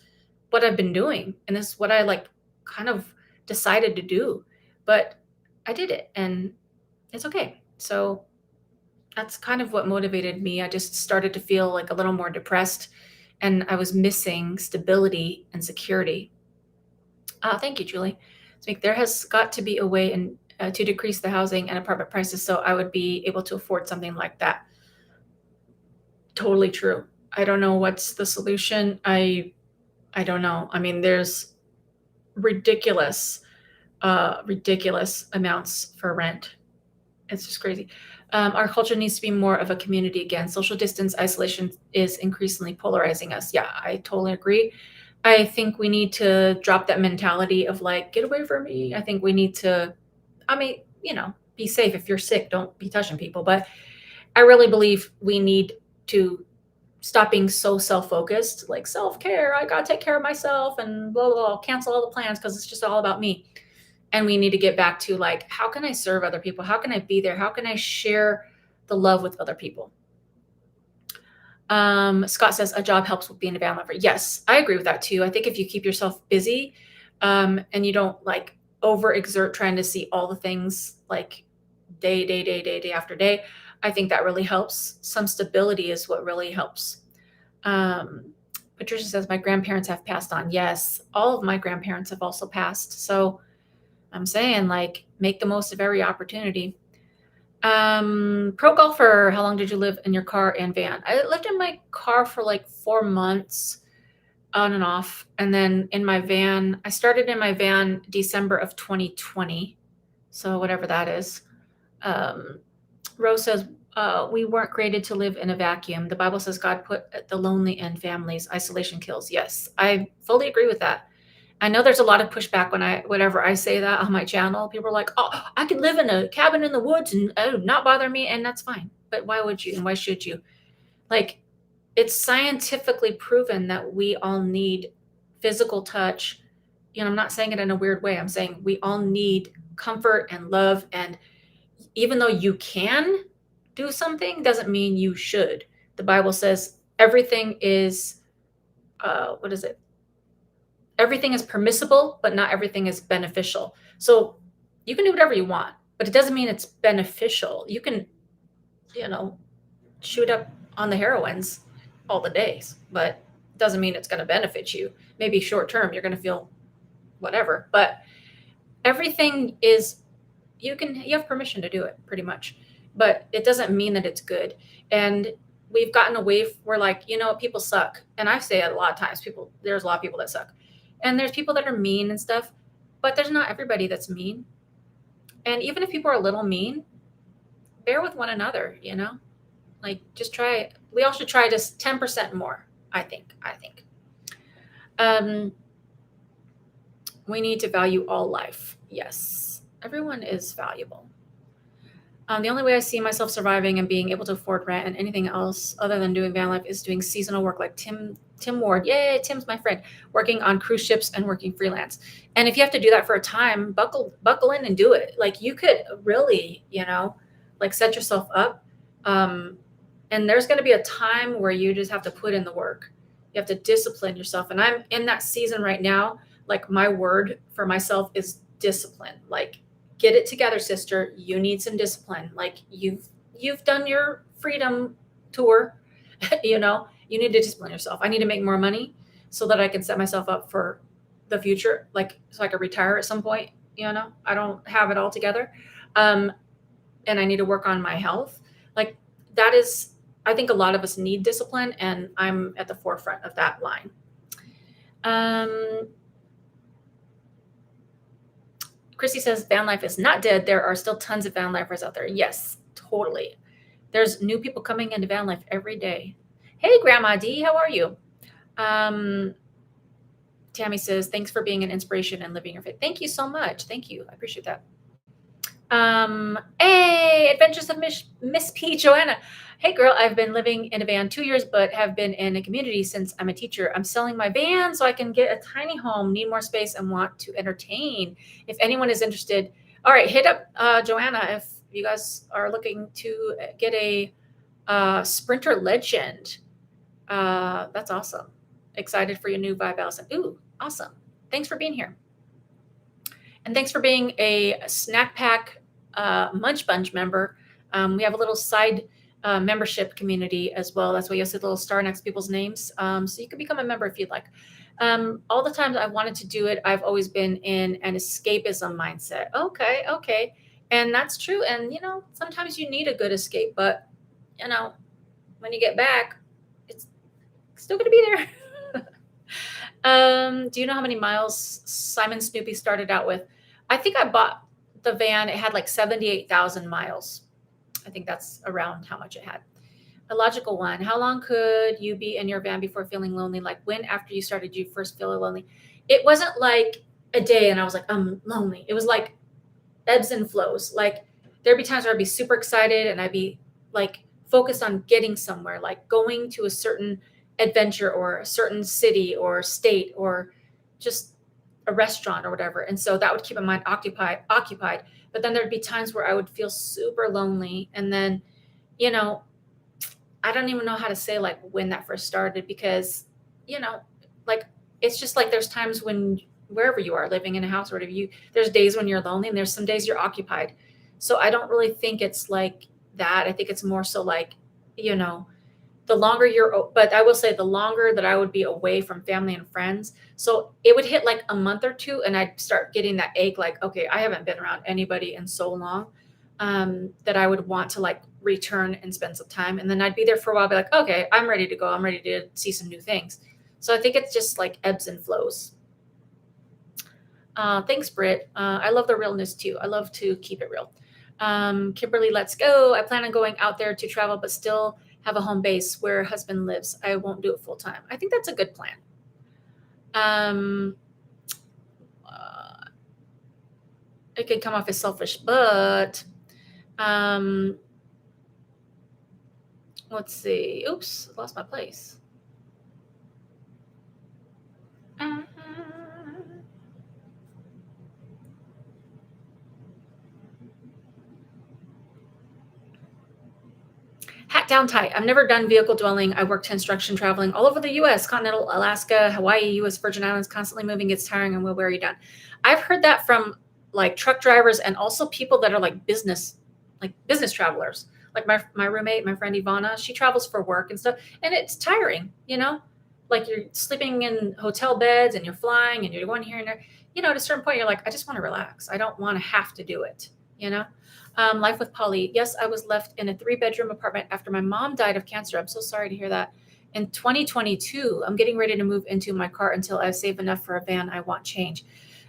what I've been doing. And this is what I like kind of decided to do, but I did it and it's okay. So that's kind of what motivated me. I just started to feel like a little more depressed, and I was missing stability and security. Thank you, Julie. There has got to be a way to decrease the housing and apartment prices so I would be able to afford something like that. Totally true. I don't know what's the solution. I don't know. I mean, there's ridiculous amounts for rent. It's just crazy. Our culture needs to be more of a community again. Social distance isolation is increasingly polarizing us. Yeah, I totally agree. I think we need to drop that mentality of like, get away from me. I think we need to, be safe. If you're sick, don't be touching people. But I really believe we need to stop being so self-focused, like self-care. I got to take care of myself and blah, blah, blah, cancel all the plans because it's just all about me. And we need to get back to like, how can I serve other people? How can I be there? How can I share the love with other people? Scott says a job helps with being a van lifer. Yes, I agree with that too. I think if you keep yourself busy and you don't like overexert trying to see all the things like day after day, I think that really helps. Some stability is what really helps. Patricia says, my grandparents have passed on. Yes, all of my grandparents have also passed. So I'm saying, like, make the most of every opportunity. Pro golfer, how long did you live in your car and van? I lived in my car for like 4 months on and off. And then in my van, I started in my van December of 2020. So whatever that is. Rose says, we weren't created to live in a vacuum. The Bible says God put the lonely in families. Isolation kills. Yes, I fully agree with that. I know there's a lot of pushback whenever I say that on my channel. People are like, oh, I could live in a cabin in the woods and it would not bother me. And that's fine. But why would you? And why should you? Like, it's scientifically proven that we all need physical touch. You know, I'm not saying it in a weird way. I'm saying we all need comfort and love. And even though you can do something, doesn't mean you should. The Bible says everything is, what is it? Everything is permissible, but not everything is beneficial. So you can do whatever you want, but it doesn't mean it's beneficial. You can, shoot up on the heroines all the days, but it doesn't mean it's going to benefit you. Maybe short term, you're going to feel whatever, but everything is, you have permission to do it pretty much, but it doesn't mean that it's good. And we've gotten away, we're like, people suck. And I say it a lot of times, there's a lot of people that suck. And there's people that are mean and stuff, but there's not everybody that's mean. And even if people are a little mean, bear with one another, like just try. We all should try just 10% more. I think. We need to value all life. Yes, everyone is valuable. The only way I see myself surviving and being able to afford rent and anything else other than doing van life is doing seasonal work like Tim Ward. Yay, Tim's my friend. Working on cruise ships and working freelance. And if you have to do that for a time, buckle in and do it. Like you could really, like set yourself up. And there's going to be a time where you just have to put in the work. You have to discipline yourself. And I'm in that season right now. Like my word for myself is discipline. Like, get it together, sister. You need some discipline. Like you've done your freedom tour, you need to discipline yourself. I need to make more money so that I can set myself up for the future. Like, so I could retire at some point, I don't have it all together. And I need to work on my health. Like that is, I think a lot of us need discipline, and I'm at the forefront of that line. Chrissy says van life is not dead. There are still tons of van lifers out there. Yes, totally. There's new people coming into van life every day. Hey, Grandma D, how are you? Tammy says, thanks for being an inspiration and living your faith. Thank you so much. Thank you. I appreciate that. Hey, Adventures of Miss P. Joanna. Hey, girl, I've been living in a van 2 years, but have been in a community since I'm a teacher. I'm selling my van so I can get a tiny home, need more space, and want to entertain. If anyone is interested, all right, hit up Joanna if you guys are looking to get a Sprinter Legend. That's awesome. Excited for your new vibe, Allison. Ooh, awesome. Thanks for being here. And thanks for being a Snack Pack Munch Bunch member. We have a little side membership community as well. That's why you'll see the little star next to people's names. So you can become a member if you'd like. All the times I've wanted to do it, I've always been in an escapism mindset. Okay. And that's true. And, sometimes you need a good escape. But, when you get back, it's still going to be there. Do you know how many miles Simon Snoopy started out with? I think I bought the van. It had like 78,000 miles. I think that's around how much it had. A logical one. How long could you be in your van before feeling lonely? Like when after you started, you first feel lonely? It wasn't like a day and I was like, I'm lonely. It was like ebbs and flows. Like there'd be times where I'd be super excited and I'd be like focused on getting somewhere, like going to a certain adventure or a certain city or state or just a restaurant or whatever. And so that would keep my mind occupied. But then there'd be times where I would feel super lonely. And then, I don't even know how to say like when that first started because, like, it's just like there's times when wherever you are living in a house or whatever, there's days when you're lonely and there's some days you're occupied. So I don't really think it's like that. I think it's more so like, the longer but I will say the longer that I would be away from family and friends. So it would hit like a month or two and I'd start getting that ache, like, okay, I haven't been around anybody in so long, that I would want to like return and spend some time. And then I'd be there for a while, be like, okay, I'm ready to go. I'm ready to see some new things. So I think it's just like ebbs and flows. Thanks, Britt. I love the realness too. I love to keep it real. Kimberly, let's go. I plan on going out there to travel, but still have a home base where husband lives. I won't do it full time. I think that's a good plan. It can come off as selfish, but let's see. Oops, lost my place. Hat down tight. I've never done vehicle dwelling. I worked construction traveling all over the U.S., continental Alaska, Hawaii, U.S. Virgin Islands, constantly moving gets tiring and will wear you down. I've heard that from like truck drivers and also people that are like business travelers. Like my roommate, my friend Ivana, she travels for work and stuff, and it's tiring, like you're sleeping in hotel beds and you're flying and you're going here and there. At a certain point, you're like, I just want to relax. I don't want to have to do it, Life with Polly. Yes, I was left in a 3-bedroom apartment after my mom died of cancer. I'm so sorry to hear that. In 2022, I'm getting ready to move into my car until I save enough for a van. I want change.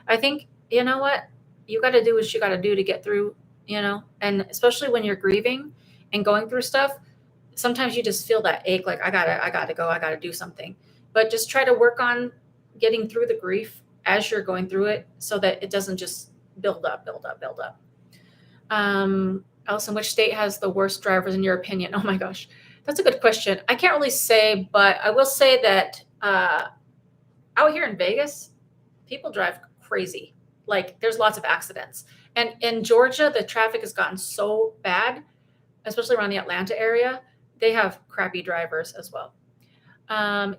I think, you know what? You got to do what you got to do to get through, and especially when you're grieving and going through stuff, sometimes you just feel that ache, like I gotta go, I gotta do something. But just try to work on getting through the grief as you're going through it so that it doesn't just build up. Allison, which state has the worst drivers in your opinion? Oh my gosh, that's a good question. I can't really say, but I will say that out here in Vegas, people drive crazy. Like there's lots of accidents. And in Georgia, the traffic has gotten so bad, especially around the Atlanta area. They have crappy drivers as well.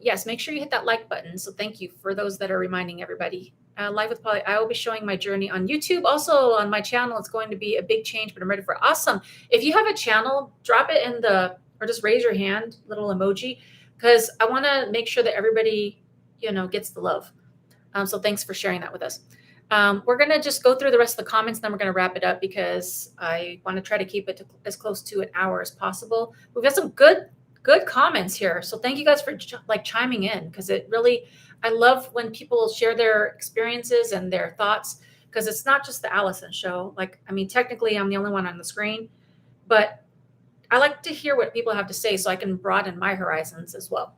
Yes, make sure you hit that like button. So thank you for those that are reminding everybody. Live with Polly. I will be showing my journey on YouTube. Also on my channel, it's going to be a big change, but I'm ready for it. Awesome. If you have a channel, drop it or just raise your hand, little emoji, because I want to make sure that everybody, gets the love. So thanks for sharing that with us. We're going to just go through the rest of the comments, and then we're going to wrap it up because I want to try to keep it as close to an hour as possible. We've got some good comments here. So thank you guys for chiming in, because I love when people share their experiences and their thoughts, because it's not just the Allison show. Technically I'm the only one on the screen, but I like to hear what people have to say so I can broaden my horizons as well.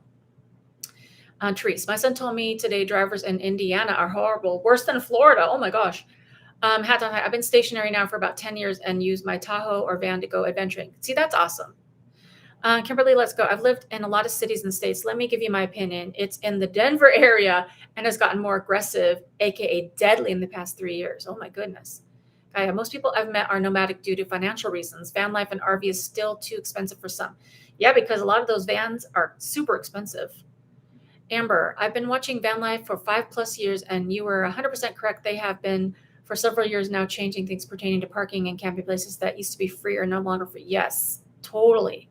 Therese, my son told me today drivers in Indiana are horrible, worse than Florida. Oh my gosh. I've been stationary now for about 10 years and use my Tahoe or van to go adventuring. See, that's awesome. Kimberly, let's go. I've lived in a lot of cities and states. Let me give you my opinion. It's in the Denver area and has gotten more aggressive, aka deadly, in the past 3 years. Oh my goodness. Most people I've met are nomadic due to financial reasons. Van life and RV is still too expensive for some. Yeah, because a lot of those vans are super expensive. Amber, I've been watching van life for 5+ years, and you were 100% correct. They have been for several years now changing things pertaining to parking and camping places that used to be free are no longer free. Yes, totally.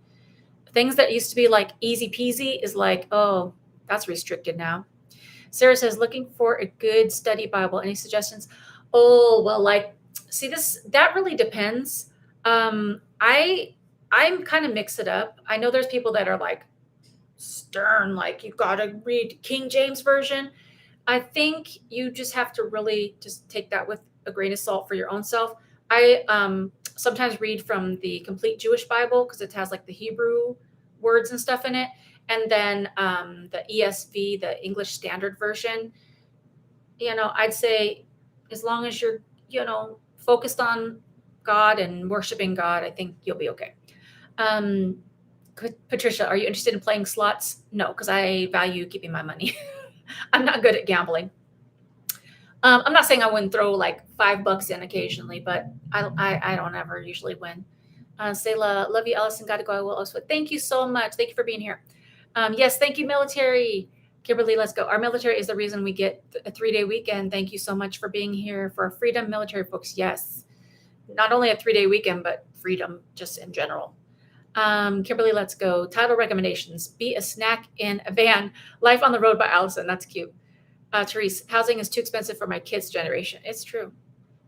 Things that used to be like easy peasy is like, oh, that's restricted now. Sarah says, looking for a good study Bible. Any suggestions? Oh, well, that really depends. I'm kind of mix it up. I know there's people that are like stern, like you got to read King James Version. I think you just have to really just take that with a grain of salt for your own self. I sometimes read from the Complete Jewish Bible because it has like the Hebrew words and stuff in it. And then the ESV, the English Standard Version, I'd say as long as you're, focused on God and worshiping God, I think you'll be okay. Patricia, are you interested in playing slots? No, because I value keeping my money. I'm not good at gambling. I'm not saying I wouldn't throw like $5 in occasionally, but I don't ever usually win. Selah, love you, Allison. Got to go. I will also. Thank you so much. Thank you for being here. Yes, thank you, military. Kimberly, let's go. Our military is the reason we get a 3-day weekend. Thank you so much for being here for our freedom, military folks. Yes, not only a 3-day weekend, but freedom just in general. Kimberly, let's go. Title recommendations: Be a Snack in a Van. Life on the Road by Allison. That's cute. Therese, housing is too expensive for my kids' generation. It's true.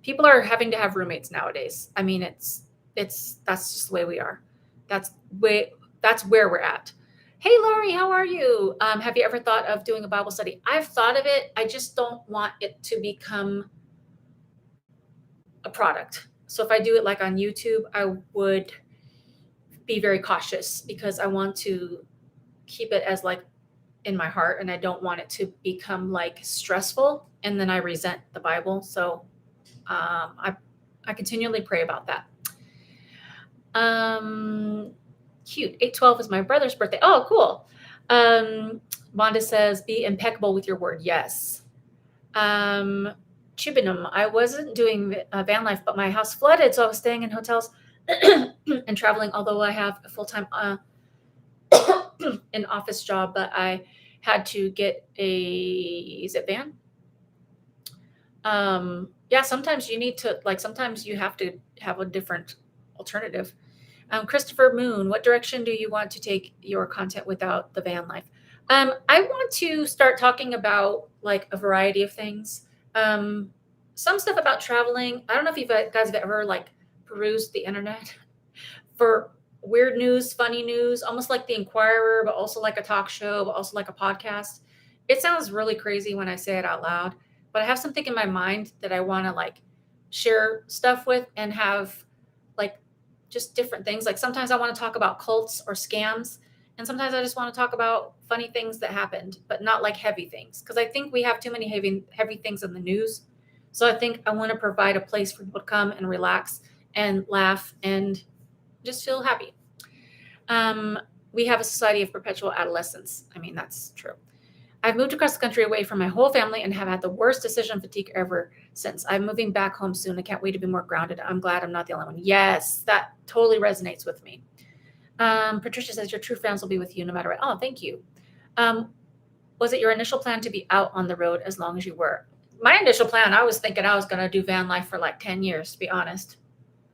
People are having to have roommates nowadays. I mean, it's that's just the way we are. That's way that's where we're at. Hey, Lori, how are you? Have you ever thought of doing a Bible study? I've thought of it. I just don't want it to become a product. So if I do it like on YouTube, I would be very cautious because I want to keep it as like in my heart, and I don't want it to become like stressful and then I resent the Bible. So I continually pray about that. Cute. 8/12 is my brother's birthday. Oh, cool. Wanda says, be impeccable with your word. Yes. Chibinum, I wasn't doing van life, but my house flooded, so I was staying in hotels and traveling, although I have a full-time an office job, but I had to get a zip van. Yeah, sometimes you need to, like, sometimes you have to have a different alternative. Christopher Moon, what direction do you want to take your content without the van life? I want to start talking about like a variety of things. Some stuff about traveling. I don't know if you guys have ever like perused the internet for weird news, funny news, almost like the Inquirer, but also like a talk show, but also like a podcast. It sounds really crazy when I say it out loud, but I have something in my mind that I want to like share stuff with and have like just different things. Like sometimes I want to talk about cults or scams, and sometimes I just want to talk about funny things that happened, but not like heavy things. Because I think we have too many heavy things in the news. So I think I want to provide a place for people to come and relax and laugh and just feel happy. We have a society of perpetual adolescence. I mean, that's true. I've moved across the country away from my whole family and have had the worst decision fatigue ever since. I'm moving back home soon. I can't wait to be more grounded. I'm glad I'm not the only one. Yes, that totally resonates with me. Patricia says your true friends will be with you no matter what. Oh, thank you. Was it your initial plan to be out on the road as long as you were? My initial plan, I was thinking I was going to do van life for like 10 years, to be honest.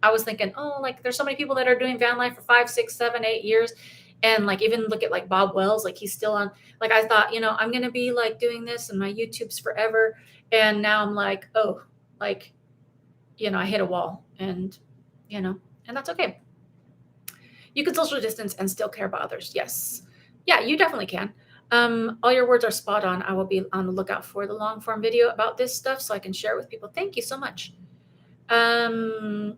I was thinking, oh, like there's so many people that are doing van life for 5, 6, 7, 8 years. And like even look at like Bob Wells, like he's still on. Like I thought, I'm going to be like doing this and my YouTube's forever. And now I'm like, oh, like, I hit a wall and that's okay. You can social distance and still care about others. Yes. Yeah, you definitely can. All your words are spot on. I will be on the lookout for the long form video about this stuff so I can share it with people. Thank you so much. Awesome.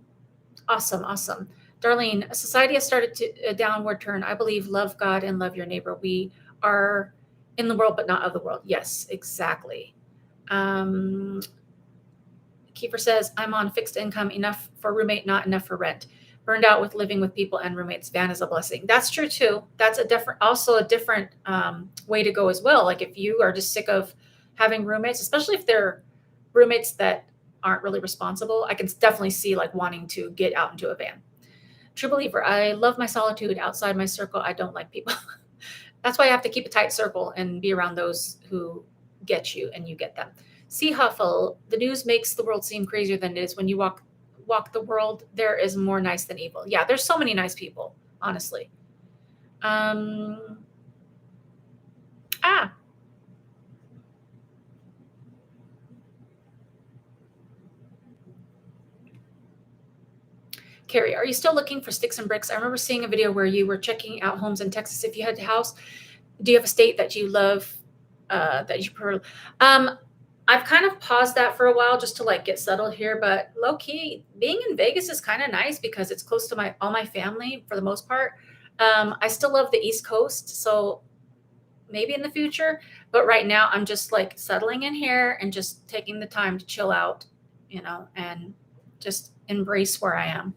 Darlene, society has started to a downward turn. I believe love God and love your neighbor. We are in the world, but not of the world. Yes, exactly. Kiefer says, I'm on fixed income, enough for roommate, not enough for rent. Burned out with living with people and roommates. Van is a blessing. That's true too. That's a different way to go as well. Like if you are just sick of having roommates, especially if they're roommates that aren't really responsible, I can definitely see like wanting to get out into a van. True believer. I love my solitude outside my circle. I don't like people. That's why I have to keep a tight circle and be around those who get you and you get them. See Huffle, the news makes the world seem crazier than it is. When you walk the world, there is more nice than evil. Yeah, there's so many nice people, honestly. Carrie, are you still looking for sticks and bricks? I remember seeing a video where you were checking out homes in Texas. If you had a house, do you have a state that you love, that you prefer? I've kind of paused that for a while just to like get settled here, but low key, being in Vegas is kind of nice because it's close to all my family for the most part. I still love the East Coast, so maybe in the future, but right now I'm just like settling in here and just taking the time to chill out, and just embrace where I am.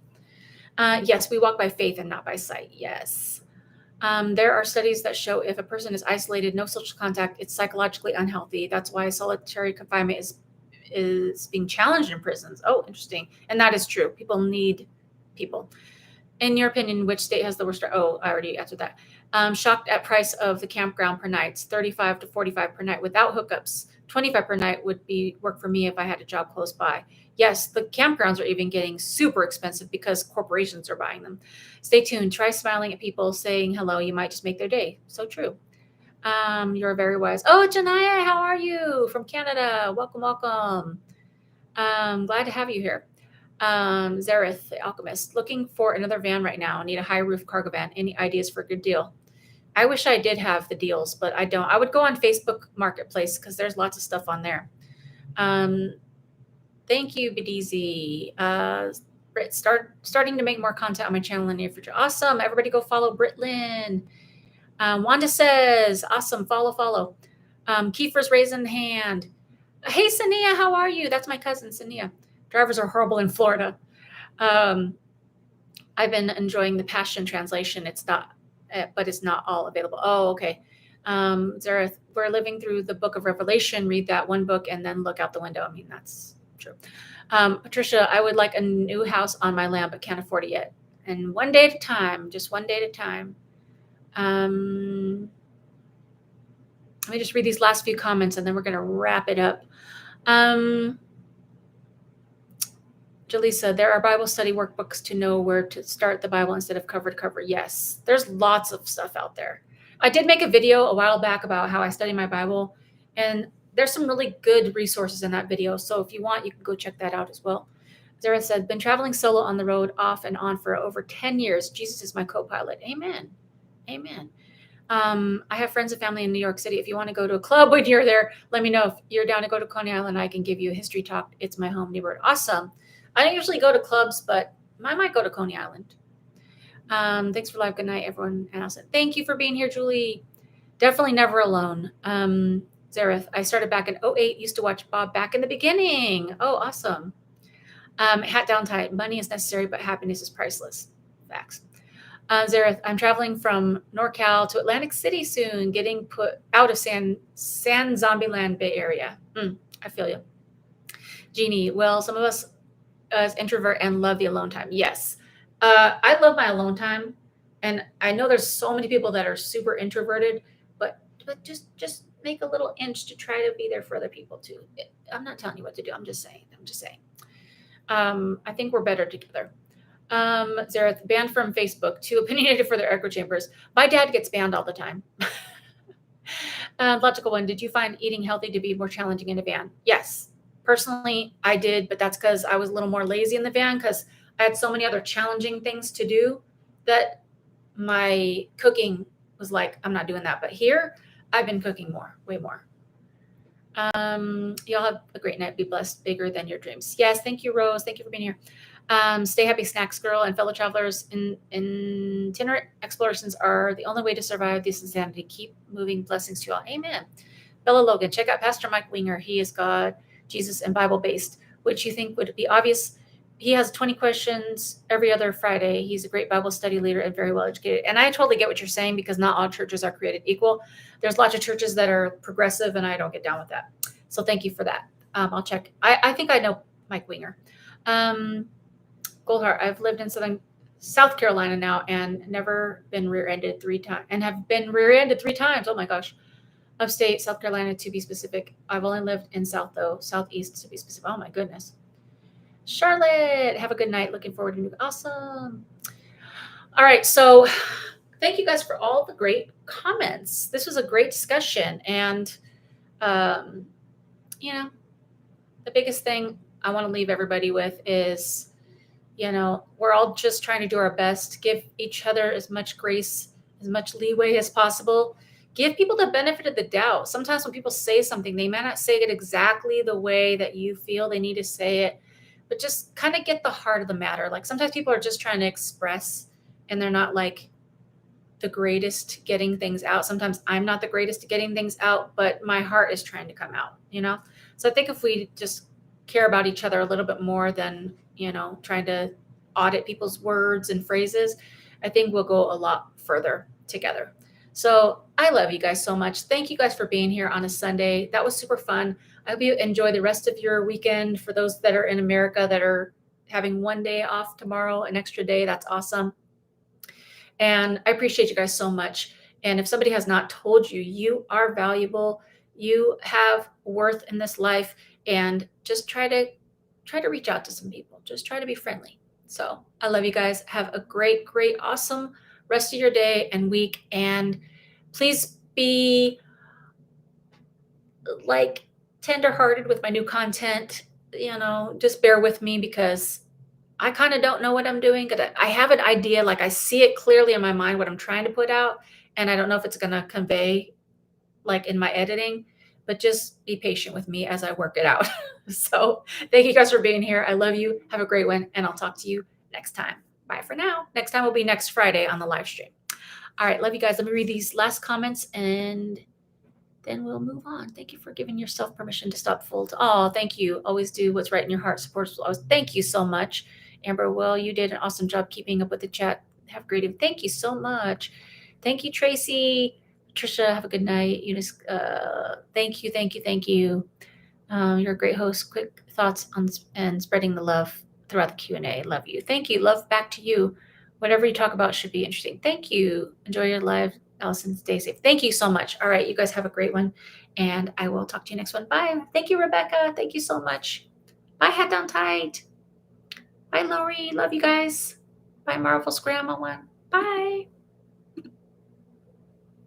Yes, we walk by faith and not by sight. Yes. There are studies that show if a person is isolated, no social contact, it's psychologically unhealthy. That's why solitary confinement is being challenged in prisons. Oh, interesting. And that is true. People need people. In your opinion, which state has the worst? Oh, I already answered that. Shocked at price of the campground per night. It's 35 to 45 per night without hookups. 25 per night would be work for me if I had a job close by. Yes, the campgrounds are even getting super expensive because corporations are buying them. Stay tuned. Try smiling at people saying hello. You might just make their day. So true. You're very wise. Oh, Janaya, how are you? From Canada. Welcome, welcome. Glad to have you here. Zareth, the alchemist, looking for another van right now. Need a high roof cargo van. Any ideas for a good deal? I wish I did have the deals, but I don't. I would go on Facebook Marketplace because there's lots of stuff on there. Thank you, Bedizi. Brit, starting to make more content on my channel in the near future. Awesome. Everybody go follow Britlyn. Wanda says, awesome. Follow. Kiefer's raising hand. Hey, Sania, how are you? That's my cousin, Sania. Drivers are horrible in Florida. I've been enjoying the Passion Translation. It's not, but it's not all available. Oh, okay. Zareth, we're living through the book of Revelation. Read that one book and then look out the window. I mean, that's true. Patricia, I would like a new house on my land, but can't afford it yet. And one day at a time, just one day at a time. Let me just read these last few comments and then we're going to wrap it up. Jaleesa, there are Bible study workbooks to know where to start the Bible instead of cover to cover. Yes, there's lots of stuff out there. I did make a video a while back about how I study my Bible, and there's some really good resources in that video. So if you want, you can go check that out as well. Zara said, been traveling solo on the road off and on for over 10 years. Jesus is my co-pilot. Amen. Amen. I have friends and family in New York City. If you want to go to a club when you're there, let me know. If you're down to go to Coney Island, I can give you a history talk. It's my home neighborhood. Awesome. I don't usually go to clubs, but I might go to Coney Island. Thanks for live. Good night, everyone. And Allison, thank you for being here, Julie. Definitely never alone. Zareth, I started back in 2008. Used to watch Bob back in the beginning. Oh, awesome. Hat down tight. Money is necessary, but happiness is priceless. Facts. Zareth, I'm traveling from NorCal to Atlantic City soon, getting put out of San Zombieland Bay Area. I feel you. Jeannie, well, some of us as introvert and love the alone time. Yes. I love my alone time. And I know there's so many people that are super introverted, but just make a little inch to try to be there for other people too. I'm not telling you what to do. I'm just saying. I think we're better together. Zareth, banned from Facebook, too opinionated for their echo chambers. My dad gets banned all the time. Logical one, did you find eating healthy to be more challenging in a van? Yes. Personally, I did, but that's because I was a little more lazy in the van because I had so many other challenging things to do that my cooking was like, I'm not doing that. But here, I've been cooking more, way more. Y'all have a great night. Be blessed, bigger than your dreams. Yes, thank you, Rose. Thank you for being here. Stay happy, snacks girl, and fellow travelers. Itinerant explorations are the only way to survive this insanity. Keep moving. Blessings to you all. Amen. Bella Logan, check out Pastor Mike Winger. He is God, Jesus, and Bible based, which you think would be obvious. He has 20 questions every other Friday. He's a great Bible study leader and very well educated. And I totally get what you're saying because not all churches are created equal. There's lots of churches that are progressive, and I don't get down with that. So thank you for that. I'll check. I think I know Mike Winger. Goldheart, I've lived in South Carolina now and never been rear-ended 3 times and have been rear-ended 3 times. Oh my gosh. Upstate South Carolina to be specific. I've only lived in Southeast to be specific. Oh my goodness. Charlotte, have a good night. Looking forward to new. Awesome. All right. So thank you guys for all the great comments. This was a great discussion. And, the biggest thing I want to leave everybody with is, we're all just trying to do our best, give each other as much grace, as much leeway as possible. Give people the benefit of the doubt. Sometimes when people say something, they may not say it exactly the way that you feel they need to say it, but just kind of get the heart of the matter. Like sometimes people are just trying to express and they're not like the greatest getting things out. Sometimes I'm not the greatest at getting things out, but my heart is trying to come out, So I think if we just care about each other a little bit more than, trying to audit people's words and phrases, I think we'll go a lot further together. So I love you guys so much. Thank you guys for being here on a Sunday. That was super fun. I hope you enjoy the rest of your weekend. For those that are in America that are having one day off tomorrow, an extra day, that's awesome. And I appreciate you guys so much. And if somebody has not told you, you are valuable. You have worth in this life. And just try to try to reach out to some people. Just try to be friendly. So I love you guys. Have a great, great, awesome rest of your day and week. And please be like tenderhearted with my new content. Just bear with me because I kind of don't know what I'm doing. I have an idea, like I see it clearly in my mind what I'm trying to put out, and I don't know if it's going to convey like in my editing, but just be patient with me as I work it out. So thank you guys for being here. I love you. Have a great one, and I'll talk to you next time. Bye for now. Next time will be next Friday on the live stream. All right, love you guys. Let me read these last comments and then we'll move on. Thank you for giving yourself permission to stop full. Oh, thank you. Always do what's right in your heart. Supports. Thank you so much, Amber. Well, you did an awesome job keeping up with the chat. Have a great evening. Thank you so much. Thank you, Tracy. Trisha, have a good night. Eunice, thank you, thank you, thank you. You're a great host. Quick thoughts on and spreading the love throughout the Q&A. Love you. Thank you. Love back to you. Whatever you talk about should be interesting. Thank you. Enjoy your live. Allison, stay safe. Thank you so much. All right, you guys have a great one, and I will talk to you next one. Bye. Thank you, Rebecca. Thank you so much. Bye, Hat Down Tight. Bye, Lori. Love you guys. Bye, Marvel's Grandma One. Bye.